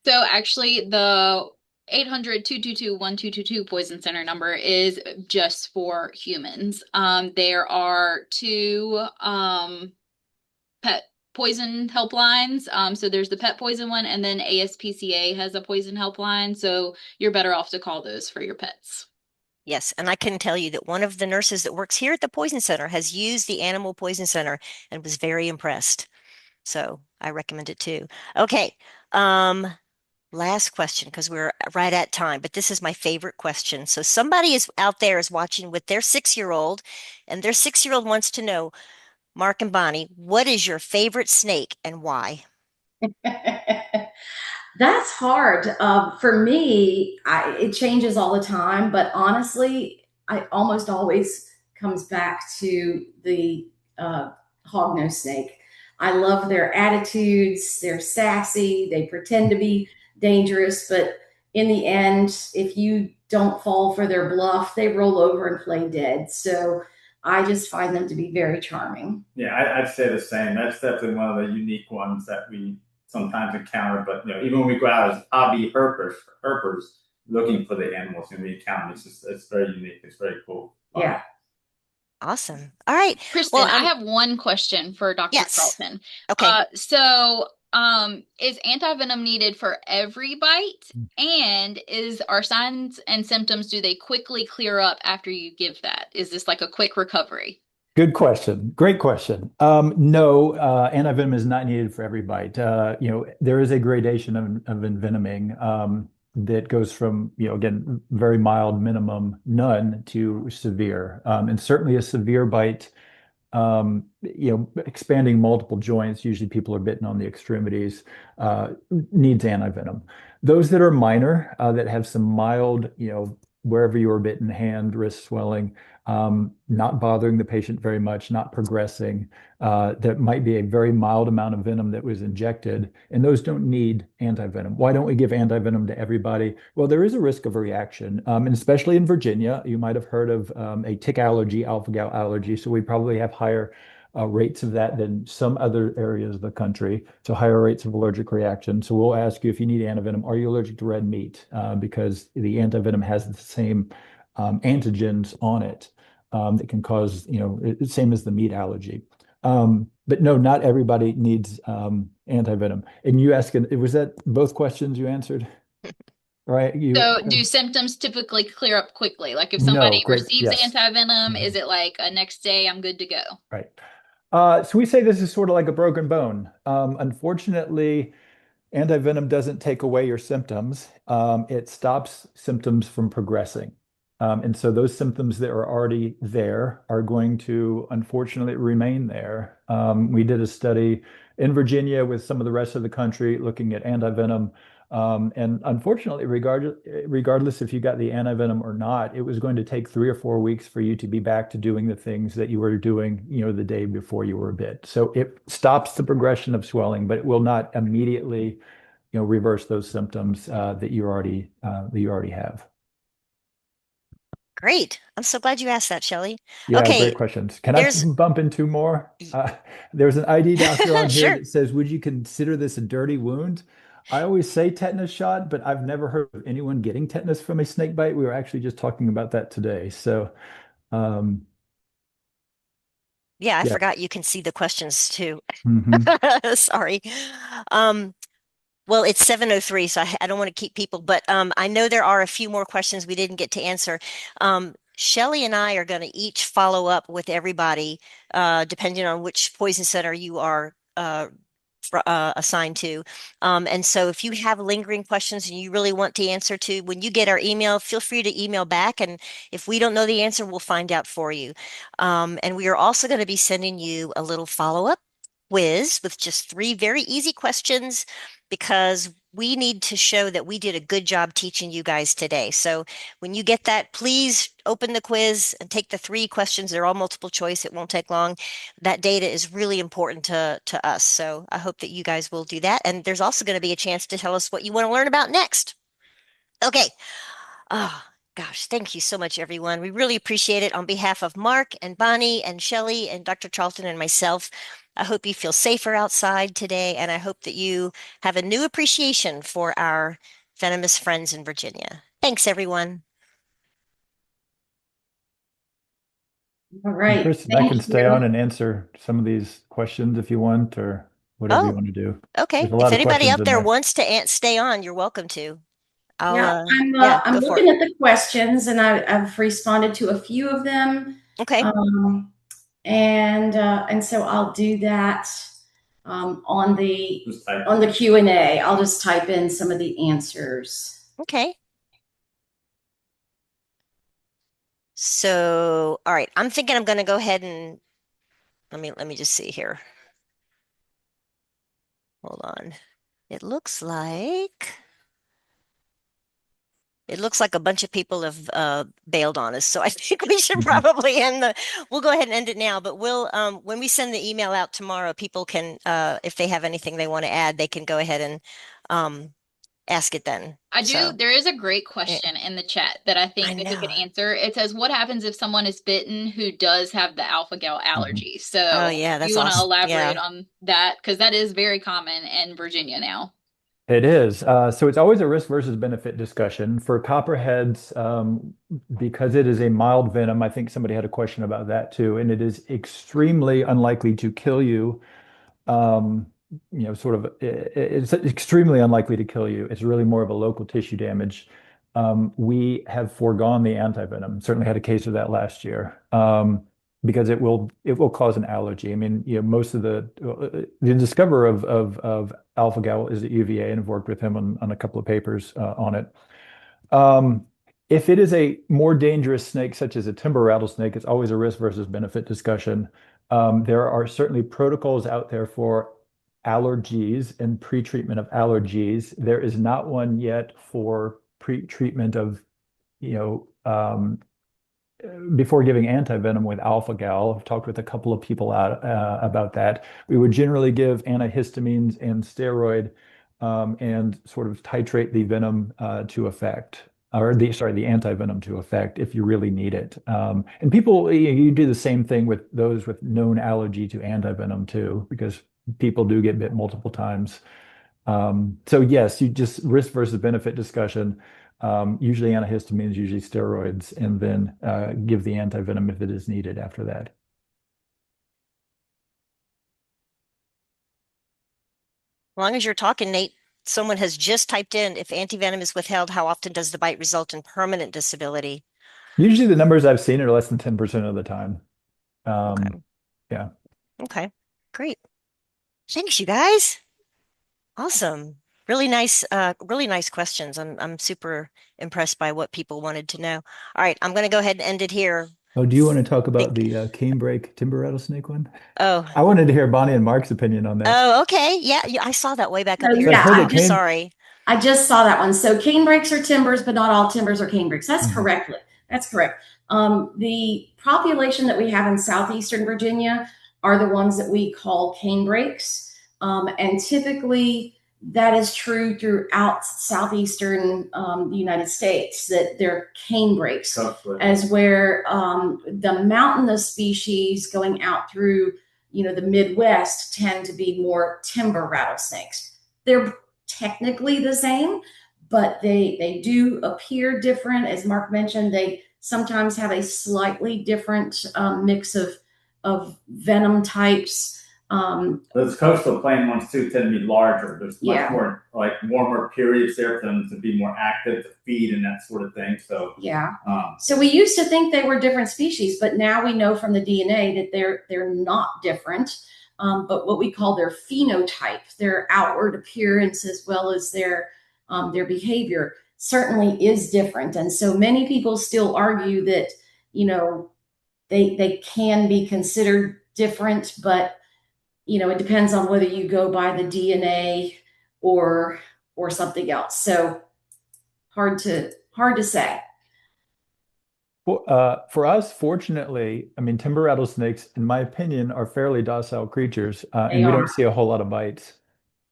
So actually, the 800-222-1222 Poison Center number is just for humans. There are two pet poison helplines. So there's the pet poison one, and then ASPCA has a poison helpline. So you're better off to call those for your pets. Yes, and I can tell you that one of the nurses that works here at the Poison Center has used the Animal Poison Center and was very impressed. So I recommend it too. Okay, last question because we're right at time, but this is my favorite question. So somebody is out there is watching with their 6-year-old, and their 6-year-old wants to know, Mark and Bonnie, what is your favorite snake and why? That's hard. For me, it changes all the time, but honestly, I almost always comes back to the hognose snake. I love their attitudes. They're sassy. They pretend to be dangerous, but in the end, if you don't fall for their bluff, they roll over and play dead. So I just find them to be very charming. Yeah, I'd say the same. That's definitely one of the unique ones that we sometimes encounter. But even when we go out as hobby herpers looking for the animals and we encounter, it's very unique. It's very cool. Yeah. Awesome. All right. Well, Kristen, I have one question for Dr. yes. Charlton. Okay. Is antivenom needed for every bite? And are signs and symptoms, do they quickly clear up after you give that? Is this like a quick recovery? Good question. Great question. No, antivenom is not needed for every bite. There is a gradation of envenoming that goes from, again, very mild minimum, none to severe. And certainly a severe bite, expanding multiple joints, usually people are bitten on the extremities, needs antivenom. Those that are minor, that have some mild, wherever you were bitten, hand, wrist swelling, not bothering the patient very much, not progressing, that might be a very mild amount of venom that was injected, and those don't need antivenom. Why don't we give antivenom to everybody? Well, there is a risk of a reaction, and especially in Virginia, you might have heard of a tick allergy, alpha-gal allergy, so we probably have higher rates of that than some other areas of the country, so higher rates of allergic reaction. So we'll ask you if you need antivenom, are you allergic to red meat? Because the antivenom has the same antigens on it that can cause, same as the meat allergy. But no, not everybody needs antivenom. And you asked, was that both questions you answered? Right? So, do symptoms typically clear up quickly? Like if No, somebody great. receives Yes. antivenom, Mhm. is it like a next day I'm good to go? Right. So we say this is sort of like a broken bone. Unfortunately, antivenom doesn't take away your symptoms. It stops symptoms from progressing. And so those symptoms that are already there are going to unfortunately remain there. We did a study in Virginia with some of the rest of the country looking at antivenom. And unfortunately, regardless if you got the antivenom or not, it was going to take 3 or 4 weeks for you to be back to doing the things that you were doing, the day before you were bit. So it stops the progression of swelling, but it will not immediately, reverse those symptoms that you already have. Great. I'm so glad you asked that, Shelley. Yeah, great Okay. questions. Can I There's, bump in two more? There's an ID doctor on here sure. that says, would you consider this a dirty wound? I always say tetanus shot, but I've never heard of anyone getting tetanus from a snake bite. We were actually just talking about that today. So, um, Yeah, I yeah. forgot you can see the questions too. Hmm. Sorry. Um, well, it's 7:03, so I don't want to keep people, but I know there are a few more questions we didn't get to answer. Shelley and I are going to each follow up with everybody, depending on which poison center you are assigned to. And so if you have lingering questions and you really want to answer to, when you get our email, feel free to email back. And if we don't know the answer, we'll find out for you. And we are also going to be sending you a little follow-up quiz with just 3 very easy questions because we need to show that we did a good job teaching you guys today. So when you get that, please open the quiz and take the 3 questions. They're all multiple choice. It won't take long. That data is really important to us. So I hope that you guys will do that. And there's also going to be a chance to tell us what you want to learn about next. Okay. Oh, gosh, thank you so much, everyone. We really appreciate it on behalf of Mark and Bonnie and Shelley and Dr. Charlton and myself. I hope you feel safer outside today, and I hope that you have a new appreciation for our venomous friends in Virginia. Thanks, everyone. All And right. Kristen, I Thank can stay on you. and answer some of these questions if you want, or whatever you Oh, want to do. okay. There's a If lot of anybody questions out in there there. wants to stay on, you're welcome to. Yeah, Yeah, I'm go for it. looking at the questions, and I've responded to a few of them, Okay. um, and so I'll do that on the Q&A. I'll just type in some of the answers. Okay. So, all right. I'm thinking I'm going to go ahead and let me just see here. Hold on. It looks like it looks like a bunch of people have bailed on us. So I think we should Mhm. probably we'll go ahead and end it now, but we'll, when we send the email out tomorrow, people can, if they have anything they want to add, they can go ahead and um, ask it then. I do. So There is a great yeah, question in the chat that I I think that we could know. answer. It says, "What happens if someone is bitten who does have the alpha-gal Mhm. allergy?" Oh So, yeah, do you that's want to awesome. elaborate Yeah. on that? Because that is very common in Virginia now. It is. So it's always a risk versus benefit discussion. For copperheads, because it is a mild venom, I think somebody had a question about that too, and it is extremely unlikely to kill you. Um, sort of, it's extremely unlikely to kill you. It's really more of a local tissue damage. We have foregone the antivenom. Certainly had a case of that last year. Because it will cause an allergy. I mean, most of the discoverer of alpha gal is at UVA, and I've worked with him on a couple of papers on it. Um, if it is a more dangerous snake, such as a timber rattlesnake, it's always a risk versus benefit discussion. There are certainly protocols out there for allergies and pre-treatment of allergies. There is not one yet for pre-treatment of, you know, before giving antivenom with alpha gal. I've talked with a couple of people out about that. We would generally give antihistamines and steroid, and sort of titrate the venom to effect, or the antivenom to effect if you really need it. And people, you do the same thing with those with known allergy to antivenom too, because people do get bit multiple times. So yes, you just risk versus benefit discussion. Usually antihistamines, usually steroids, and then give the antivenom if it is needed after that. As long as you're talking, Nate, someone has just typed in, if antivenom is withheld, how often does the bite result in permanent disability? Usually the numbers I've seen are less than 10% of the time. Um, Okay. yeah. Okay. Great. Thanks, you guys. Awesome. Really nice questions. I'm super impressed by what people wanted to know. All right, I'm going to go ahead and end it here. Oh, do you want to talk about Think, the canebrake timber rattlesnake one? oh, I wanted to hear Bonnie and Mark's opinion on that. oh, okay. Yeah, yeah, I saw that way back up So here So I've at the yeah, heard I that top. just cane. Sorry. I just saw that one. So cane brakes are timbers, but not all timbers are cane brakes. That's Mhm. correctly. That's correct. The population that we have in southeastern Virginia are the ones that we call cane brakes, and typically that is true throughout southeastern United States. That they're cane brakes, as where the mountainous species going out through the Midwest tend to be more timber rattlesnakes. They're technically the same, but they do appear different. As Mark mentioned, they sometimes have a slightly different mix of venom types. Those coastal plain ones too tend to be larger. There's much Yeah, more like warmer periods there for them to be more active to feed and that sort of thing. So yeah. um, So we used to think they were different species, but now we know from the DNA that they're not different. But what we call their phenotype, their outward appearance, as well as their behavior, certainly is different. And so many people still argue that you know they can be considered different, but it depends on whether you go by the DNA or something else. So hard to say. Well, for us, fortunately, I mean, timber rattlesnakes, in my opinion, are fairly docile creatures, They and we are. don't see a whole lot of bites.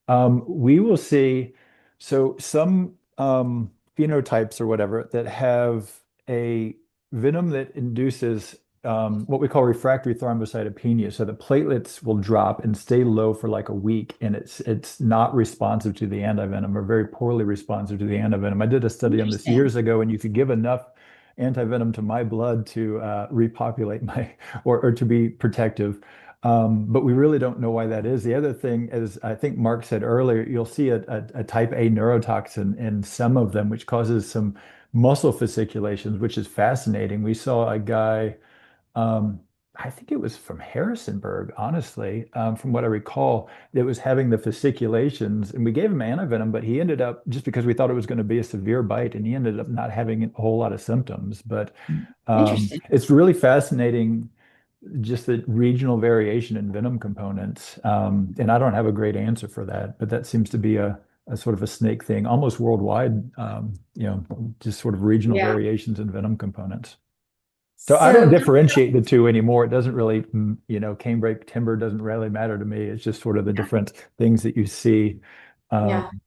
We will see, so some phenotypes or whatever that have a venom that induces what we call refractory thrombocytopenia. So the platelets will drop and stay low for like a week, and it's not responsive to the antivenom, or very poorly responsive to the antivenom. I did a study on this Interesting. years ago, and you could give enough antivenom to my blood to repopulate my or to be protective. But we really don't know why that is. The other thing, as I think Mark said earlier, you'll see a type A neurotoxin in some of them, which causes some muscle fasciculations, which is fascinating. We saw a guy, um, I think it was from Harrisonburg, honestly, from what I recall, that was having the fasciculations, and we gave him antivenom, but he ended up, just because we thought it was going to be a severe bite, and he ended up not having a whole lot of symptoms. But Interesting. it's really fascinating, just the regional variation in venom components. And I don't have a great answer for that, but that seems to be a sort of a snake thing, almost worldwide, just sort of regional Yeah. variations in venom components. So I don't So differentiate the two anymore. It doesn't really, canebrake timber doesn't really matter to me. It's just sort of the yeah, different things that you see yeah. um,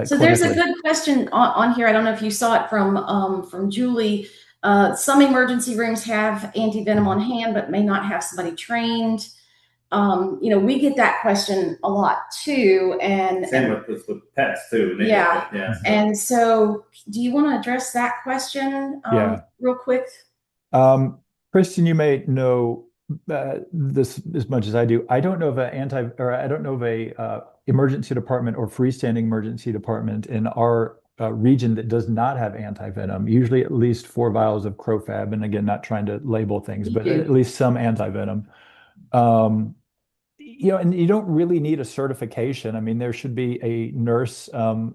So there's a clinically. good question on here. I don't know if you saw it from Julie. Some emergency rooms have anti-venom on hand, but may not have somebody trained. We get that question a lot too. Same with pets too. Yeah. Yeah. So. And so do you want to address that question Yeah. real quick? Kristen, you may know this as much as I do. I don't know of I don't know of a emergency department or freestanding emergency department in our region that does not have anti-venom. Usually, at least 4 vials of Crofab, and again, not trying to label things, Me but at too. least some anti-venom. Um, and you don't really need a certification. I mean, there should be a nurse,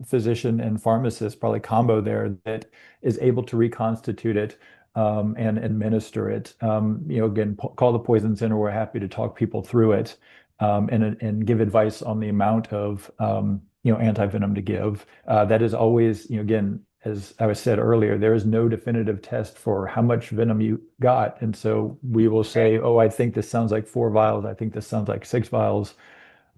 physician, and pharmacist, probably combo there, that is able to reconstitute it and administer it. Again, call the poison center. We're happy to talk people through it and give advice on the amount of anti-venom to give. That is always, again, as I was said earlier, there is no definitive test for how much venom you got. And so we will say, oh, I think this sounds like 4 vials. I think this sounds like 6 vials.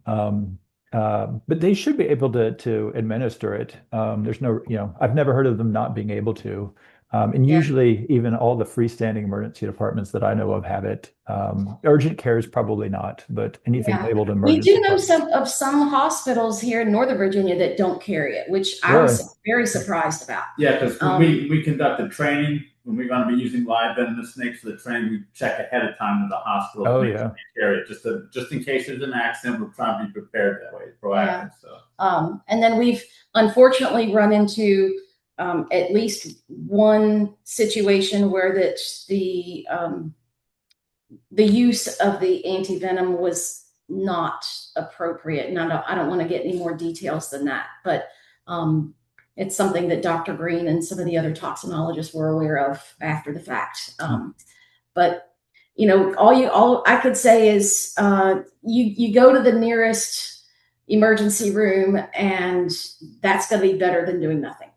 Um, but they should be able to administer it. There's no, I've never heard of them not being able to. And Yeah. usually, even all the freestanding emergency departments that I know of have it. Urgent care is probably not, but anything Yeah. labeled We do emergency know department. some hospitals here in Northern Virginia that don't carry it, which I Really? was very surprised about. Yeah, because when Um, we conduct the training, when we're going to be using live venomous snakes for the training, we check ahead of time in the hospital to Oh, make sure yeah. they carry it. Just in case there's an accident, we're trying to be prepared that way, proactive. So. and then we've unfortunately run into at least one situation where the use of the anti-venom was not appropriate. And I don't want to get any more details than that, but it's something that Dr. Green and some of the other toxinologists were aware of after the fact. But all I could say is you go to the nearest emergency room, and that's going to be better than doing nothing.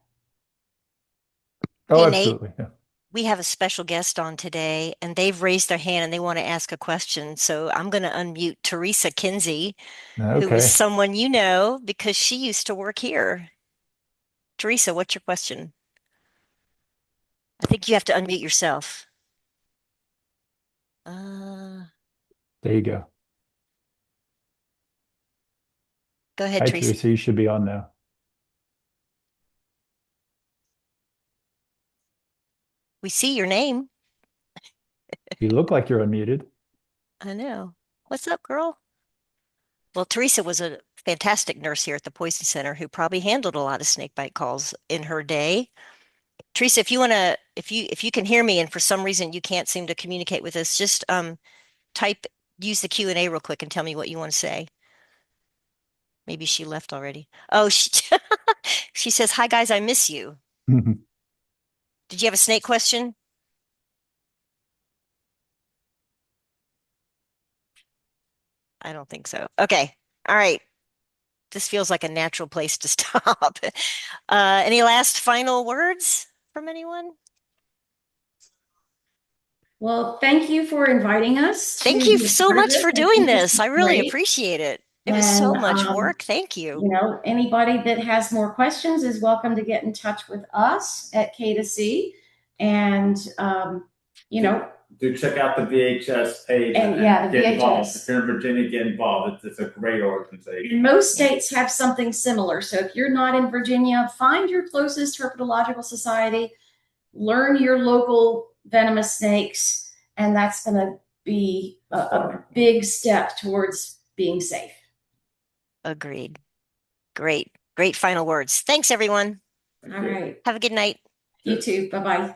Oh, Hey, Nate, absolutely. Yeah. we have a special guest on today, and they've raised their hand and they want to ask a question. So I'm going to unmute Teresa Kinsey, who is Okay. someone you know because she used to work here. Teresa, what's your question? I think you have to unmute yourself. There you go. Go ahead, Hi, Teresa. Teresa. You should be on now. We see your name. You look like you're unmuted. I know. What's up, girl? Well, Teresa was a fantastic nurse here at the Poison Center who probably handled a lot of snake bite calls in her day. Teresa, if you want to, if you can hear me and for some reason you can't seem to communicate with us, just type, use the Q&A real quick and tell me what you want to say. Maybe she left already. Oh, she she says, "Hi guys, I miss you." Did you have a snake question? I don't think so. Okay. All right. This feels like a natural place to stop. Any last final words from anyone? Well, thank you for inviting us to Thank you be a so part of much this. for I doing think this this. is I really great. appreciate it. It was And so much work. Thank you. anybody that has more questions is welcome to get in touch with us at K to C. And Do check out the VHS page and yeah, the get involved. VHS. If you're in Virginia, get involved. It's a great organization. And most states have something similar. So if you're not in Virginia, find your closest herpetological society, learn your local venomous snakes, and that's going to be a big step towards being safe. Agreed. Great. Great final words. Thanks, everyone. All right. Have a good night. You too. Bye-bye.